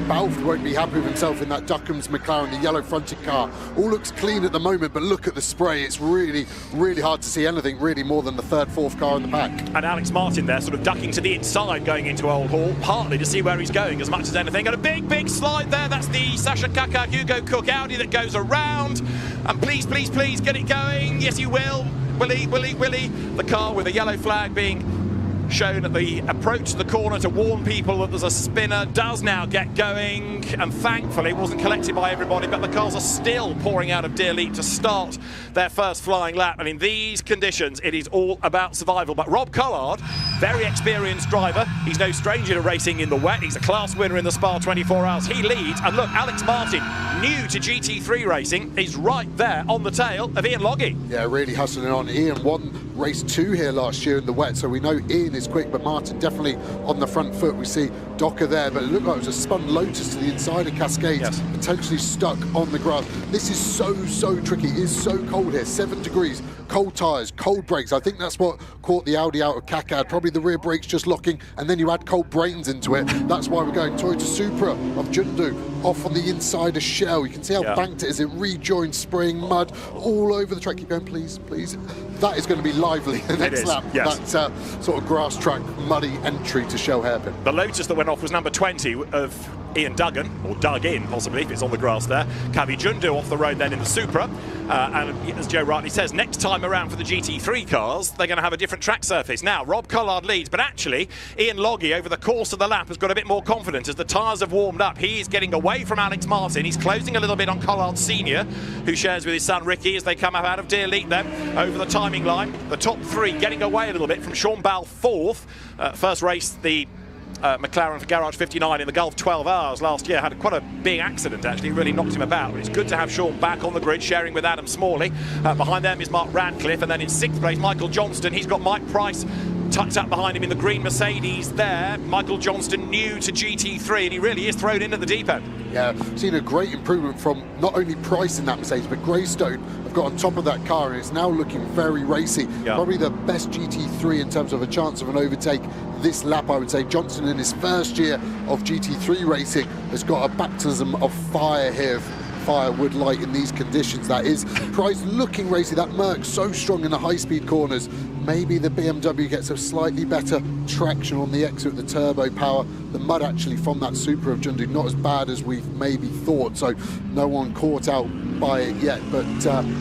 Balfe won't be happy with himself in that Duckham's McLaren, the yellow fronted car. All looks clean at the moment, but look at the spray. It's really, really hard to see anything really more than the third, fourth car in the pack. And Alex Martin there sort of ducking to the inside going into Old Hall, partly to see where he's going as much as anything. And a big, big slide there. That's the Sasha Kaka Hugo Cook Audi that goes around. And please, please, please get it going. Yes, you will. Willie. The car with a yellow flag being shown at the approach to the corner to warn people that there's a spinner, does now get going, and thankfully it wasn't collected by everybody, but the cars are still pouring out of Deerleap to start their first flying lap. And in these conditions, it is all about survival. But Rob Collard, very experienced driver, he's no stranger to racing in the wet. He's a class winner in the Spa 24 Hours. He leads, and look, Alex Martin, new to GT3 racing, is right there on the tail of Ian Loggy. Yeah, really hustling on. Ian won race 2 here last year in the wet, so we know Ian is quick, but Martin definitely on the front foot. We see Docker there, but it looked like it was a spun Lotus to the inside of Cascades, potentially stuck on the grass. This is so tricky. It is so cold here, 7 degrees, cold tyres, cold brakes. I think that's what caught the Audi out of Kakad. Probably the rear brakes just locking, and then you add cold brains into it. That's why we're going Toyota Supra of Jundu off on the inside of Shell. You can see how banked it is. It rejoined, spraying mud all over the track. Keep going, please. That is going to be lively the next lap. Yes. That sort of grass track muddy entry to Shell Hairpin. The Lotus that went off was number 20 of Ian Duggan, or dug in possibly if it's on the grass there. Kavi Jundu off the road then in the Supra. And as Joe rightly says, next time around for the GT3 cars, they're going to have a different track surface. Now, Rob Collard leads, but actually, Ian Loggy over the course of the lap has got a bit more confidence as the tyres have warmed up. He is getting away from Alex Martin. He's closing a little bit on Collard Senior, who shares with his son Ricky as they come up out of Deerleap then over the timing line. The top 3 getting away a little bit from Sean Ball 4th. First race, the McLaren for Garage 59 in the Gulf 12 Hours last year had quite a big accident actually, really knocked him about, but it's good to have Sean back on the grid sharing with Adam Smalley. Behind them is Mark Radcliffe, and then in 6th place Michael Johnston. He's got Mike Price tucked up behind him in the green Mercedes there. Michael Johnston new to GT3, and he really is thrown in at the deep end. Yeah, seen a great improvement from not only Price in that Mercedes, but Greystone have got on top of that car, and it's now looking very racy. Probably the best GT3 in terms of a chance of an overtake this lap, I would say. Johnson in his first year of GT3 racing has got a baptism of fire here. Firewood light in these conditions, that is. Price looking racy, that Merc so strong in the high-speed corners. Maybe the BMW gets a slightly better traction on the exit with the turbo power. The mud actually from that Supra of Jundu, not as bad as we've maybe thought, so no one caught out by it yet. But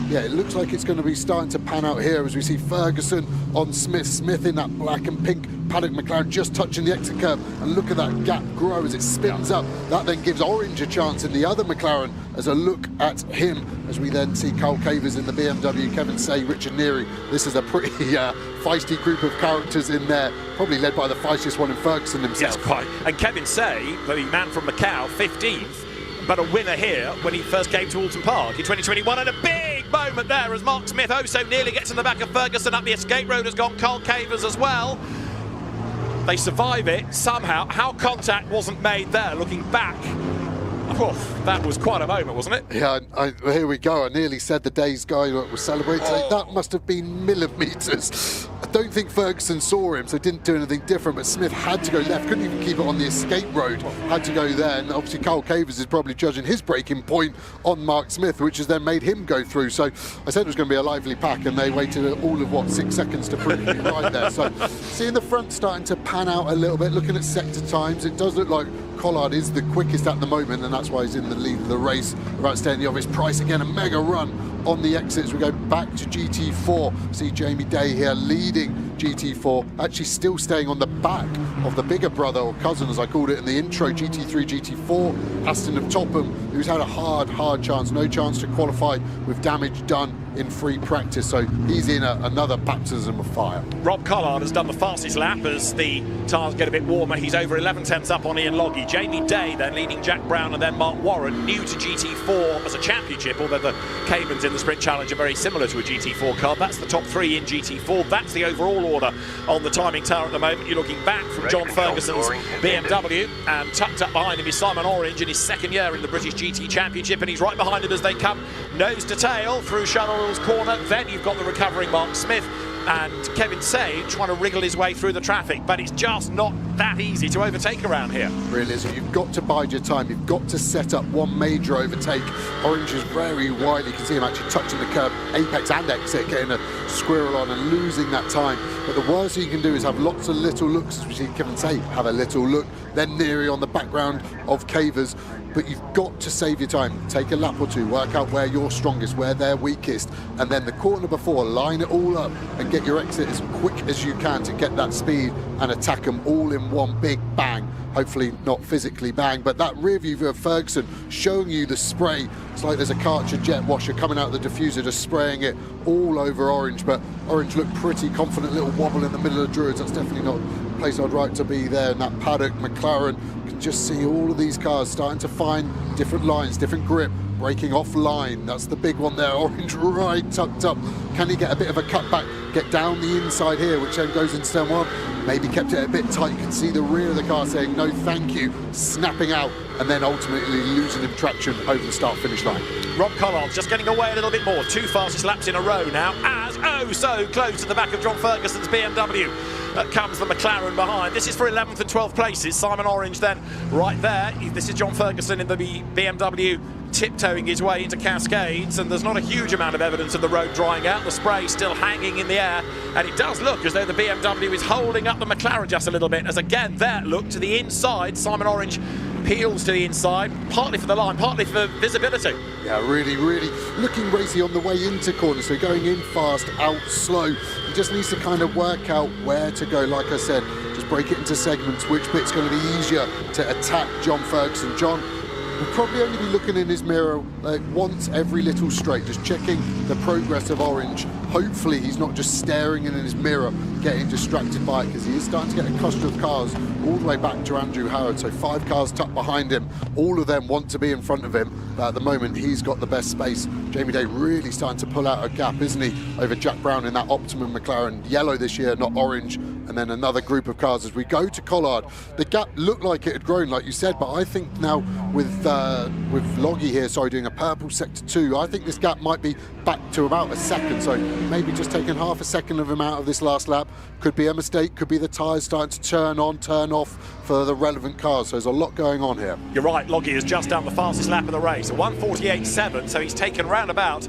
yeah, it looks like it's going to be starting to pan out here as we see Ferguson on Smith in that black and pink paddock McLaren just touching the exit curb, and look at that gap grow as it spins up. That then gives Orange a chance in the other McLaren as a look at him, as we then see Carl Cavers in the BMW, Kevin Say, Richard Neary. This is a pretty feisty group of characters in there, probably led by the feistiest one in Ferguson himself. Yes, quite. And Kevin Say, the man from Macau, 15th, but a winner here when he first came to Alton Park in 2021, and a big moment there as Mark Smith oh so nearly gets in the back of Ferguson. Up the escape road has gone Carl Cavers as well. They survive it somehow. How contact wasn't made there, looking back. Oh, that was quite a moment, wasn't it? Yeah, here we go. I nearly said the day's guy was celebrating. That must have been millimetres. I don't think Ferguson saw him, so didn't do anything different, but Smith had to go left, couldn't even keep it on the escape road, had to go there, and obviously Carl Cavers is probably judging his braking point on Mark Smith, which has then made him go through. So I said it was going to be a lively pack, and they waited all of, 6 seconds to prove it right there. So seeing the front starting to pan out a little bit, looking at sector times, it does look like Collard is the quickest at the moment, and that's why he's in the lead of the race. About staying the obvious. Price again, a mega run on the exits. We go back to GT4. See Jamie Day here leading GT4, actually still staying on the back of the bigger brother, or cousin as I called it in the intro, GT3, GT4, Aston of Topham, who's had a hard chance, no chance to qualify with damage done in free practice, so he's in another baptism of fire. Rob Collard has done the fastest lap as the tyres get a bit warmer. He's over 11 tenths up on Ian Logie. Jamie Day then leading Jack Brown and then Mark Warren, new to GT4 as a championship, although the Caymans in the Sprint Challenge are very similar to a GT4 car. That's the top 3 in GT4. That's the overall order on the timing tower at the moment. You're looking back from John Ferguson's BMW, and tucked up behind him is Simon Orange in his second year in the British GT Championship, and he's right behind him as they come nose to tail through Charleroi corner. Then you've got the recovering Mark Smith and Kevin Sage trying to wriggle his way through the traffic, but it's just not that easy to overtake around here. Really isn't. You've got to bide your time. You've got to set up one major overtake. Orange is very wide. You can see him actually touching the curb, apex and exit, getting a squirrel on and losing that time. But the worst thing you can do is have lots of little looks, as we see Kevin say, have a little look, then Neary on the background of Cavers. But you've got to save your time. Take a lap or two, work out where you're strongest, where they're weakest, and then the corner before, line it all up and get your exit as quick as you can to get that speed and attack them all in one big bang. Hopefully not physically bang, but that rear view of Ferguson showing you the spray. It's like there's a Karcher jet washer coming out of the diffuser, just spraying it all over Orange. But Orange looked pretty confident, little wobble in the middle of Druids. That's definitely not a place I'd like to be there in that paddock. McLaren can just see all of these cars starting to find different lines, different grip, breaking off line. That's the big one there. Orange right tucked up. Can he get a bit of a cutback, get down the inside here, which then goes into turn 1? Maybe kept it a bit tight. You can see the rear of the car saying no thank you, snapping out, and then ultimately losing him traction over the start-finish line. Rob Collard's just getting away a little bit more. 2 fastest laps in a row now, as so close to the back of John Ferguson's BMW. Comes the McLaren behind. This is for 11th and 12th places. Simon Orange then right there. This is John Ferguson in the BMW tiptoeing his way into Cascades, and there's not a huge amount of evidence of the road drying out. The spray still hanging in the air, and it does look as though the BMW is holding up the McLaren just a little bit, as again there, look to the inside. Simon Orange peels to the inside, partly for the line, partly for visibility. Yeah, really looking racy on the way into corners, so going in fast, out slow. He just needs to kind of work out where to go. Like I said, just break it into segments, which bit's going to be easier to attack John Ferguson. John will probably only be looking in his mirror once every little straight, just checking the progress of Orange. Hopefully he's not just staring in his mirror, getting distracted by it, because he is starting to get a cluster of cars all the way back to Andrew Howard. So 5 cars tucked behind him. All of them want to be in front of him, but at the moment he's got the best space. Jamie Day really starting to pull out a gap, isn't he, over Jack Brown in that Optimum McLaren. Yellow this year, not orange. And then another group of cars as we go to Collard. The gap looked like it had grown, like you said, but I think now with Logie here, doing a purple sector 2, I think this gap might be back to about a second. So maybe just taking half a second of him out of this last lap. Could be a mistake, could be the tyres starting to turn on, turn off for the relevant cars. So there's a lot going on here. You're right, Logie has just done the fastest lap of the race, a 1:48.7, so he's taken round about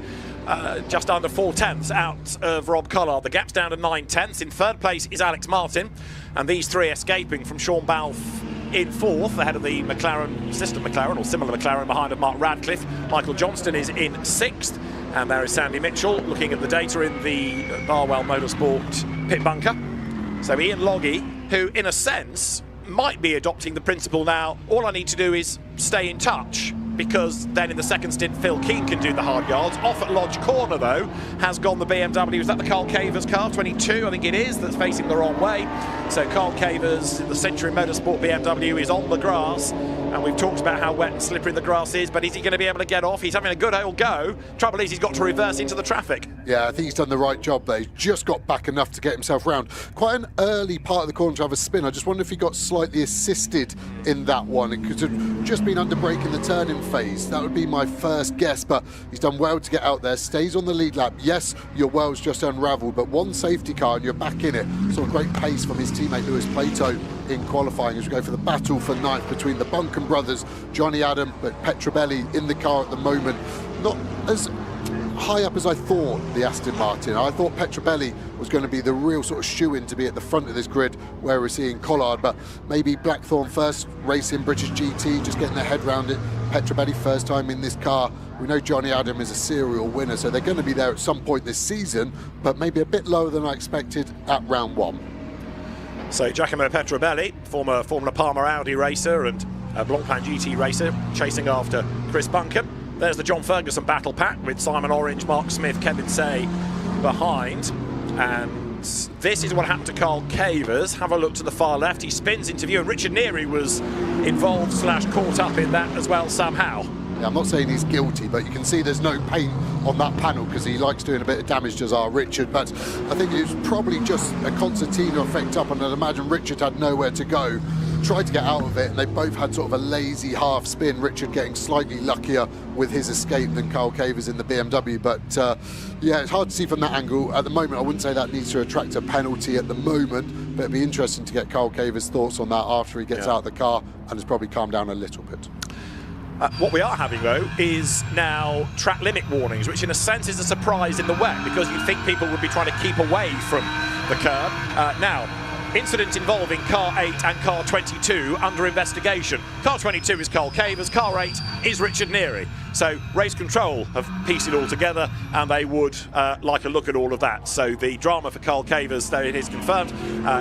just under 4 tenths out of Rob Collard. The gap's down to 9 tenths. In third place is Alex Martin, and these 3 escaping from Sean Balfe in 4th, ahead of the McLaren, sister McLaren or similar McLaren behind of Mark Radcliffe. Michael Johnston is in 6th, and there is Sandy Mitchell looking at the data in the Barwell Motorsport pit bunker. So Ian Logie, who in a sense might be adopting the principle now, all I need to do is stay in touch, because then in the second stint Phil Keane can do the hard yards. Off at Lodge Corner though has gone the BMW. Is that the Carl Cavers car? 22 I think it is, that's facing the wrong way. So Carl Cavers, the Century Motorsport BMW, is on the grass, and we've talked about how wet and slippery the grass is, but is he going to be able to get off? He's having a good old go. Trouble is he's got to reverse into the traffic. Yeah, I think he's done the right job there. He's just got back enough to get himself round. Quite an early part of the corner to have a spin. I just wonder if he got slightly assisted in that one. It could have just been under braking the turn-in phase. That would be my first guess, but he's done well to get out there. Stays on the lead lap. Yes, your well's just unravelled, but one safety car and you're back in it. Saw great pace from his teammate Lewis Plato in qualifying as we go for the battle for ninth between the Buncan brothers, Johnny Adam, but Petrobelli in the car at the moment. Not as high up as I thought, the Aston Martin. I thought Petrobelli was going to be the real sort of shoe-in to be at the front of this grid where we're seeing Collard, but maybe Blackthorn first racing British GT, just getting their head around it. Petrobelli first time in this car. We know Johnny Adam is a serial winner, so they're going to be there at some point this season, but maybe a bit lower than I expected at round 1. So Giacomo Petrobelli, former Formula Palmer Audi racer and Blancpain GT racer, chasing after Chris Buncan. There's the John Ferguson battle pack with Simon Orange, Mark Smith, Kevin Say behind. And this is what happened to Carl Cavers. Have a look to the far left. He spins into view, and Richard Neary was involved / caught up in that as well somehow. Yeah, I'm not saying he's guilty, but you can see there's no paint on that panel because he likes doing a bit of damage, does our Richard. But I think it was probably just a concertina effect up, and I'd imagine Richard had nowhere to go. Tried to get out of it, and they both had sort of a lazy half spin. Richard getting slightly luckier with his escape than Carl Cavers in the BMW. But yeah, it's hard to see from that angle. At the moment, I wouldn't say that needs to attract a penalty at the moment, but it'd be interesting to get Carl Cavers' thoughts on that after he gets out of the car and has probably calmed down a little bit. What we are having, though, is now track limit warnings, which in a sense is a surprise in the wet, because you'd think people would be trying to keep away from the curb. Now, incident involving car 8 and car 22 under investigation. Car 22 is Carl Cavers, car 8 is Richard Neary. So race control have pieced it all together, and they would like a look at all of that. So the drama for Carl Cavers, though it is confirmed,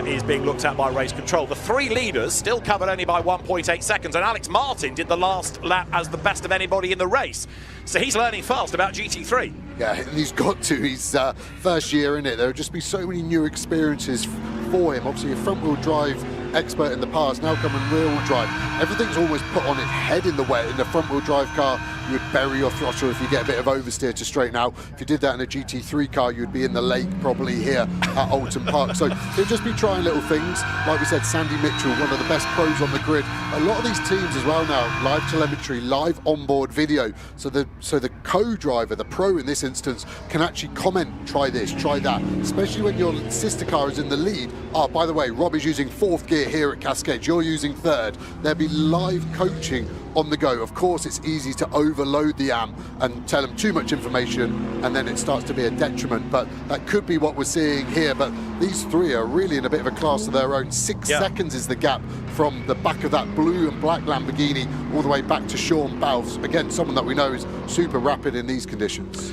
is being looked at by race control. The three leaders still covered only by 1.8 seconds, and Alex Martin did the last lap as the best of anybody in the race. So he's learning fast about GT3. Yeah, and he's got to. He's first year in it. There will just be so many new experiences for him. Obviously a front-wheel drive expert in the past, now coming rear-wheel drive. Everything's always put on its head in the wet. In a front-wheel drive car, you would bury your throttle if you get a bit of oversteer to straighten out. If you did that in a GT3 car, you'd be in the lake probably here at Alton Park. So they'll just be trying little things. Like we said, Sandy Mitchell, one of the best pros on the grid. A lot of these teams as well now, live telemetry, live onboard video. So the co-driver, the pro in this instance, can actually comment, try this, try that, especially when your sister car is in the lead. Oh, by the way, Rob is using 4th gear here at Cascade, you're using 3rd. There'll be live coaching on the go. Of course, it's easy to overload the AM and tell them too much information, and then it starts to be a detriment, but that could be what we're seeing here. But these three are really in a bit of a class of their own. 6 seconds is the gap from the back of that blue and black Lamborghini all the way back to Sean Balfe. Again, someone that we know is super rapid in these conditions.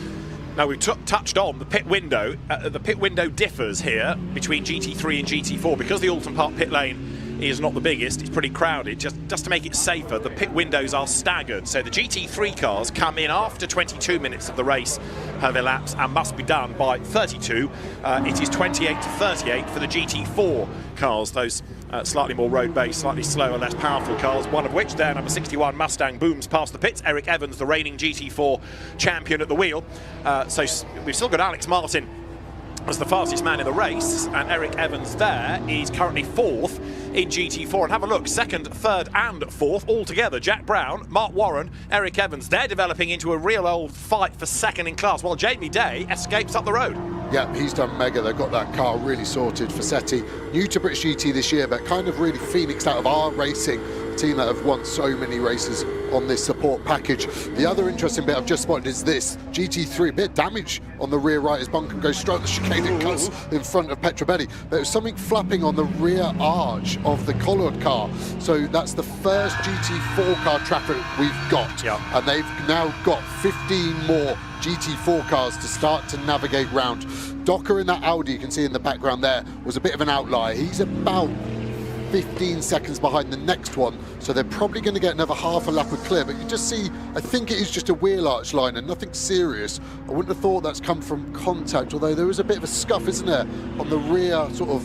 Now, we've touched on the pit window. The pit window differs here between GT3 and GT4 because the Alton Park pit lane is not the biggest. It's pretty crowded. Just to make it safer, the pit windows are staggered. So the GT3 cars come in after 22 minutes of the race have elapsed and must be done by 32. It is 28 to 38 for the GT4 cars, those slightly more road-based, slightly slower, less powerful cars, one of which, there, number 61 Mustang, booms past the pits. Eric Evans, the reigning GT4 champion, at the wheel. So we've still got Alex Martin as the fastest man in the race, and Eric Evans there is currently 4th in GT4. And have a look, 2nd, 3rd and 4th all together. Jack Brown, Mark Warren, Eric Evans, they're developing into a real old fight for 2nd in class, while Jamie Day escapes up the road. Yeah, he's done mega. They've got that car really sorted. Fassetti, new to British GT this year, but kind of really phoenixed out of our racing, a team that have won so many races on this support package. The other interesting bit I've just spotted is this GT3, a bit of damage on the rear right as Bunker goes straight the chicane and cuts in front of Petrobetti. There was something flapping on the rear arch of the Collard car. So that's the first GT4 car traffic we've got. And they've now got 15 more GT4 cars to start to navigate round. Docker in that Audi you can see in the background there was a bit of an outlier. He's about 15 seconds behind the next one, so they're probably going to get another half a lap of clear. But you just see, I think it is just a wheel arch line and nothing serious. I wouldn't have thought that's come from contact, although there is a bit of a scuff, isn't there, on the rear sort of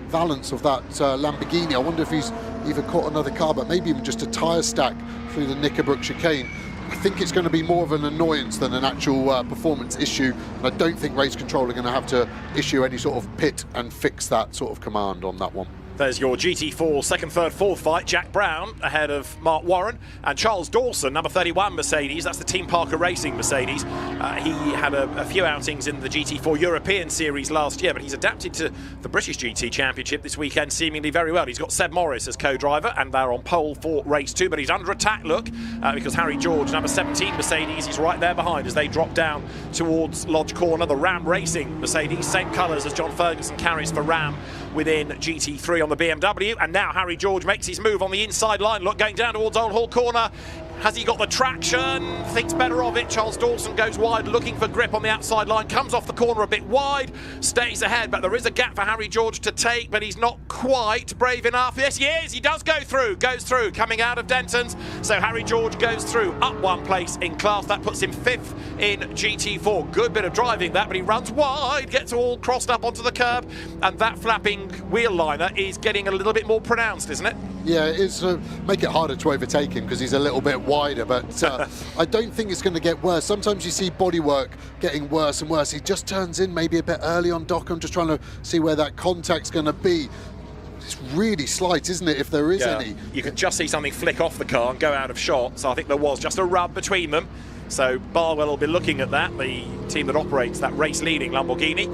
valance of that Lamborghini. I wonder if he's either caught another car, but maybe even just a tyre stack through the Knickerbrook chicane. I think it's going to be more of an annoyance than an actual performance issue, and I don't think race control are going to have to issue any sort of pit and fix that sort of command on that one. There's your GT4 second, third, fourth fight. Jack Brown ahead of Mark Warren, and Charles Dawson, number 31 Mercedes. That's the Team Parker Racing Mercedes. He had a few outings in the GT4 European Series last year, but he's adapted to the British GT Championship this weekend seemingly very well. He's got Seb Morris as co-driver, and they're on pole for race 2, but he's under attack, look, because Harry George, number 17 Mercedes, is right there behind as they drop down towards Lodge Corner. The Ram Racing Mercedes, same colours as John Ferguson carries for Ram within GT3 on the BMW. And now Harry George makes his move on the inside line. Look, going down towards Old Hall Corner. Has he got the traction? Thinks better of it. Charles Dawson goes wide, looking for grip on the outside line. Comes off the corner a bit wide, stays ahead, but there is a gap for Harry George to take, but he's not quite brave enough. Yes, he is. He does go through. Goes through, coming out of Denton's. So Harry George goes through, up one place in class. That puts him 5th in GT4. Good bit of driving that, but he runs wide, gets all crossed up onto the curb, and that flapping wheel liner is getting a little bit more pronounced, isn't it? Yeah, it's make it harder to overtake him because he's a little bit wider, but I don't think it's going to get worse. Sometimes you see bodywork getting worse and worse. He just turns in maybe a bit early on Doc. I'm just trying to see where that contact's going to be. It's really slight, isn't it, if there is any? You can just see something flick off the car and go out of shot, so I think there was just a rub between them. So Barwell will be looking at that, the team that operates that race-leading Lamborghini.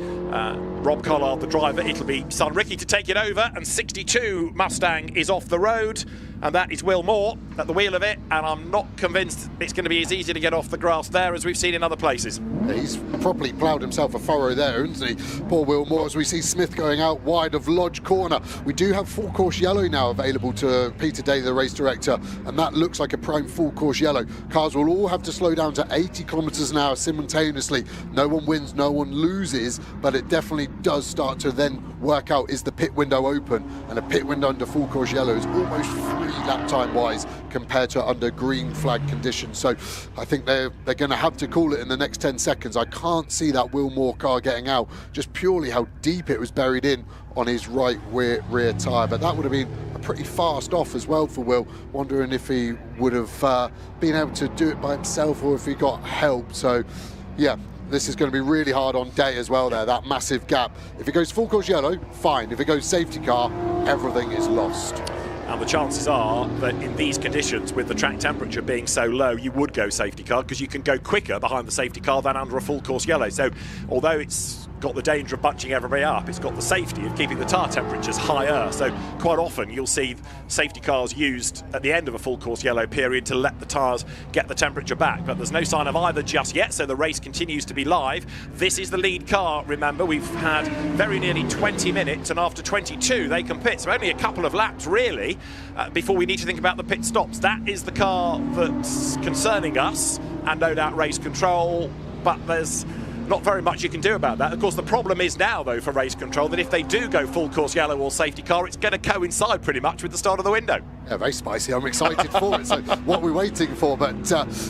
Rob Collard, the driver. It'll be son Ricky to take it over, and 62 Mustang is off the road, and that is Will Moore at the wheel of it, and I'm not convinced it's going to be as easy to get off the grass there as we've seen in other places. He's properly ploughed himself a furrow there, isn't he? Poor Will Moore, as we see Smith going out wide of Lodge Corner. We do have full course yellow now available to Peter Day, the race director, and that looks like a prime full course yellow. Cars will all have to slow down to 80 kilometres an hour simultaneously. No one wins, no one loses, but it definitely does start to then work out, is the pit window open? And a pit window under full course yellow is almost 3 lap time wise compared to under green flag conditions. So I think they're going to have to call it in the next 10 seconds. I can't see that Will Moore car getting out, just purely how deep it was buried in on his right rear tyre. But that would have been a pretty fast off as well for Will. Wondering if he would have been able to do it by himself or if he got help. So yeah, this is going to be really hard on Day as well there, that massive gap. If it goes full course yellow, fine. If it goes safety car, everything is lost. And the chances are that in these conditions, with the track temperature being so low, you would go safety car because you can go quicker behind the safety car than under a full course yellow. So although it's got the danger of bunching everybody up, it's got the safety of keeping the tyre temperatures higher. So quite often you'll see safety cars used at the end of a full course yellow period to let the tyres get the temperature back. But there's no sign of either just yet, so the race continues to be live. This is the lead car, remember. We've had very nearly 20 minutes, and after 22 they can pit. So only a couple of laps really before we need to think about the pit stops. That is the car that's concerning us, and no doubt race control, but there's not very much you can do about that. Of course, the problem is now, though, for race control, that if they do go full course yellow or safety car, it's going to coincide pretty much with the start of the window. Yeah, very spicy. I'm excited for it. So what we're waiting for. But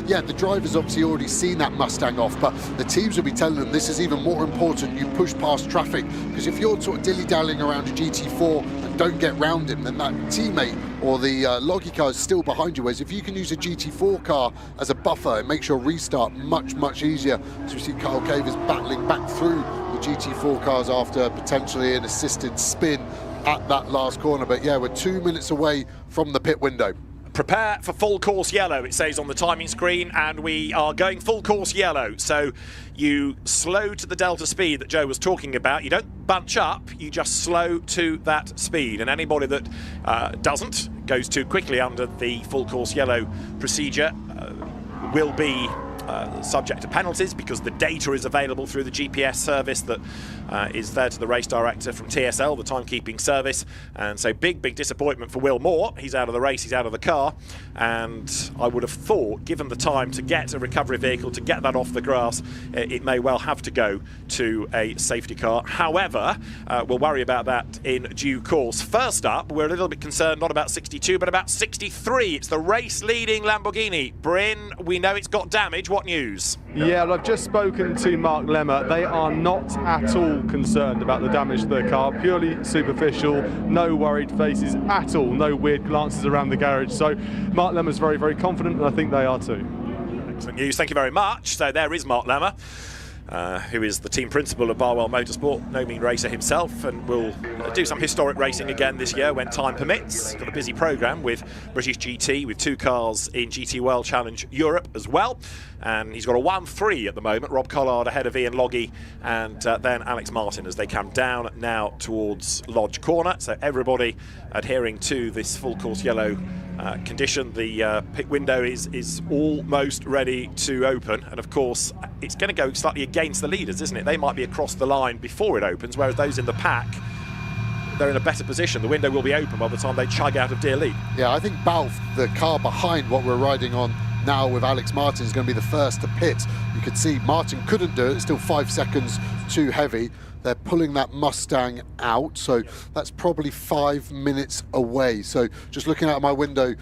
yeah, the drivers obviously already seen that Mustang off, but the teams will be telling them this is even more important. You push past traffic, because if you're sort of dilly-dallying around a GT4 and don't get round him, then that teammate or the loggy car is still behind you. Whereas if you can use a GT4 car as a buffer, it makes your restart much easier. So we see Kyle Cavers battling back through the GT4 cars after potentially an assisted spin at that last corner. But yeah, we're 2 minutes away from the pit window. Prepare for full course yellow, it says on the timing screen, and we are going full course yellow. So you slow to the delta speed that Joe was talking about. You don't bunch up, you just slow to that speed. And anybody that doesn't, goes too quickly under the full course yellow procedure, will be subject to penalties, because the data is available through the GPS service that is there to the race director from TSL, the timekeeping service. And so big disappointment for Will Moore. He's out of the race, he's out of the car, and I would have thought, given the time to get a recovery vehicle, to get that off the grass, it may well have to go to a safety car. However, we'll worry about that in due course. First up, we're a little bit concerned not about 62 but about 63. It's the race leading Lamborghini. Bryn, we know it's got damage. What news? Yeah, well, I've just spoken to Mark Lemmer. They are not at all concerned about the damage to their car, purely superficial, no worried faces at all, no weird glances around the garage. So Mark Lemmer's very confident, and I think they are too. Excellent news, thank you very much. So there is Mark Lemmer, who is the team principal of Barwell Motorsport, no mean racer himself, and will do some historic racing again this year when time permits. Got a busy programme with British GT, with 2 cars in GT World Challenge Europe as well. And he's got a 1-3 at the moment. Rob Collard ahead of Ian Loggy, and then Alex Martin as they come down now towards Lodge Corner. So everybody adhering to this full course yellow condition. The pit window is almost ready to open, and of course it's going to go slightly against the leaders, isn't it? They might be across the line before it opens, whereas those in the pack they're in a better position. The window will be open by the time they chug out of Deer Leap. Yeah, I think Balf, the car behind what we're riding on now with Alex Martin, is going to be the first to pit. You could see Martin couldn't do it, it's still 5 seconds too heavy. They're pulling that Mustang out, so that's probably 5 minutes away. So just looking out my window,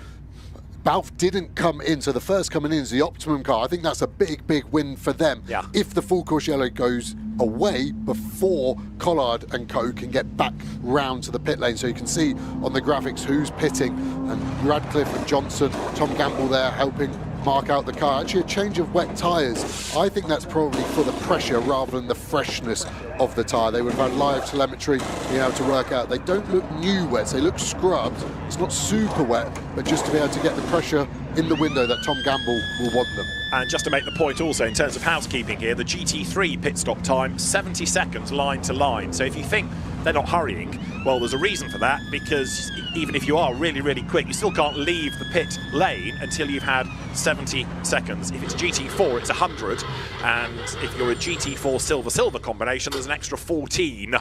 Balf didn't come in, so the first coming in is the Optimum car. I think that's a big, big win for them. Yeah. If the full course yellow goes away before Collard and co can get back round to the pit lane. So you can see on the graphics who's pitting, and Radcliffe and Johnson, Tom Gamble there helping mark out the car. Actually a change of wet tyres. I think that's probably for the pressure rather than the freshness of the tyre. They would have had live telemetry being able to work out. They don't look new wet, they look scrubbed. It's not super wet, but just to be able to get the pressure in the window that Tom Gamble will want them. And just to make the point also, in terms of housekeeping here, the GT3 pit stop time, 70 seconds line to line. So if you think they're not hurrying, well, there's a reason for that, because even if you are really, really quick, you still can't leave the pit lane until you've had 70 seconds. If it's GT4, it's 100, and if you're a GT4 silver-silver combination, there's an extra 14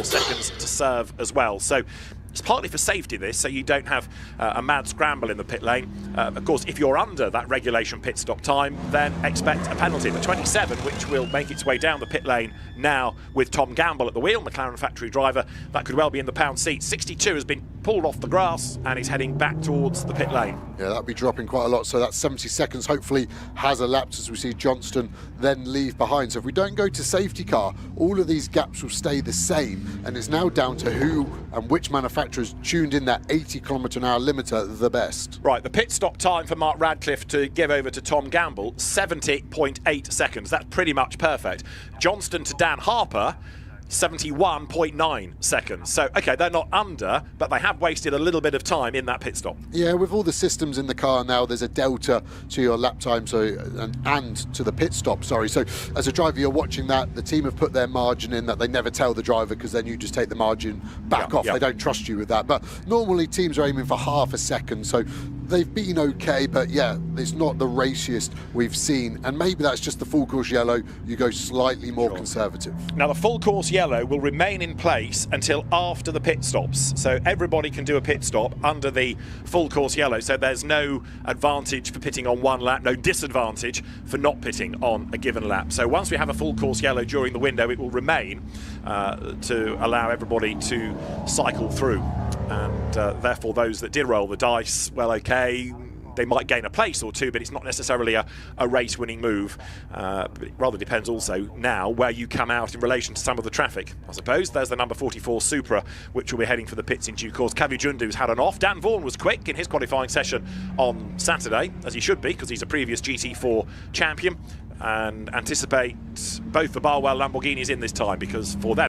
seconds to serve as well. So it's partly for safety, this, so you don't have a mad scramble in the pit lane. Of course, if you're under that regulation pit stop time, then expect a penalty. The 27, which will make its way down the pit lane now with Tom Gamble at the wheel, McLaren factory driver, that could well be in the pound seat. 62 has been pulled off the grass and is heading back towards the pit lane. Yeah, that'll be dropping quite a lot, so that 70 seconds hopefully has elapsed as we see Johnston then leave behind. So if we don't go to safety car, all of these gaps will stay the same, and it's now down to who and which manufacturers tuned in that 80km/h limiter the best. Right, the pit stop time for Mark Radcliffe to give over to Tom Gamble, 70.8 seconds. That's pretty much perfect. Johnston to Dan Harper, 71.9 seconds. So, okay, they're not under, but they have wasted a little bit of time in that pit stop. Yeah, with all the systems in the car now, there's a delta to your lap time, so and to the pit stop, sorry. So as a driver, you're watching that. The team have put their margin in that they never tell the driver, because then you just take the margin back off. They don't trust you with that. But normally teams are aiming for half a second, so they've been okay, but yeah, it's not the raciest we've seen. And maybe that's just the full course yellow. You go slightly more conservative. Now, the full course yellow will remain in place until after the pit stops. So everybody can do a pit stop under the full course yellow. So there's no advantage for pitting on one lap, no disadvantage for not pitting on a given lap. So once we have a full course yellow during the window, it will remain to allow everybody to cycle through. And therefore those that did roll the dice, well, okay, they might gain a place or two, but it's not necessarily a race-winning move. But it rather depends also now where you come out in relation to some of the traffic, I suppose. There's the number 44 Supra, which will be heading for the pits in due course. Kavijundu's had an off. Dan Vaughan was quick in his qualifying session on Saturday, as he should be, because he's a previous GT4 champion. And anticipate both the Barwell Lamborghinis in this time, because for them,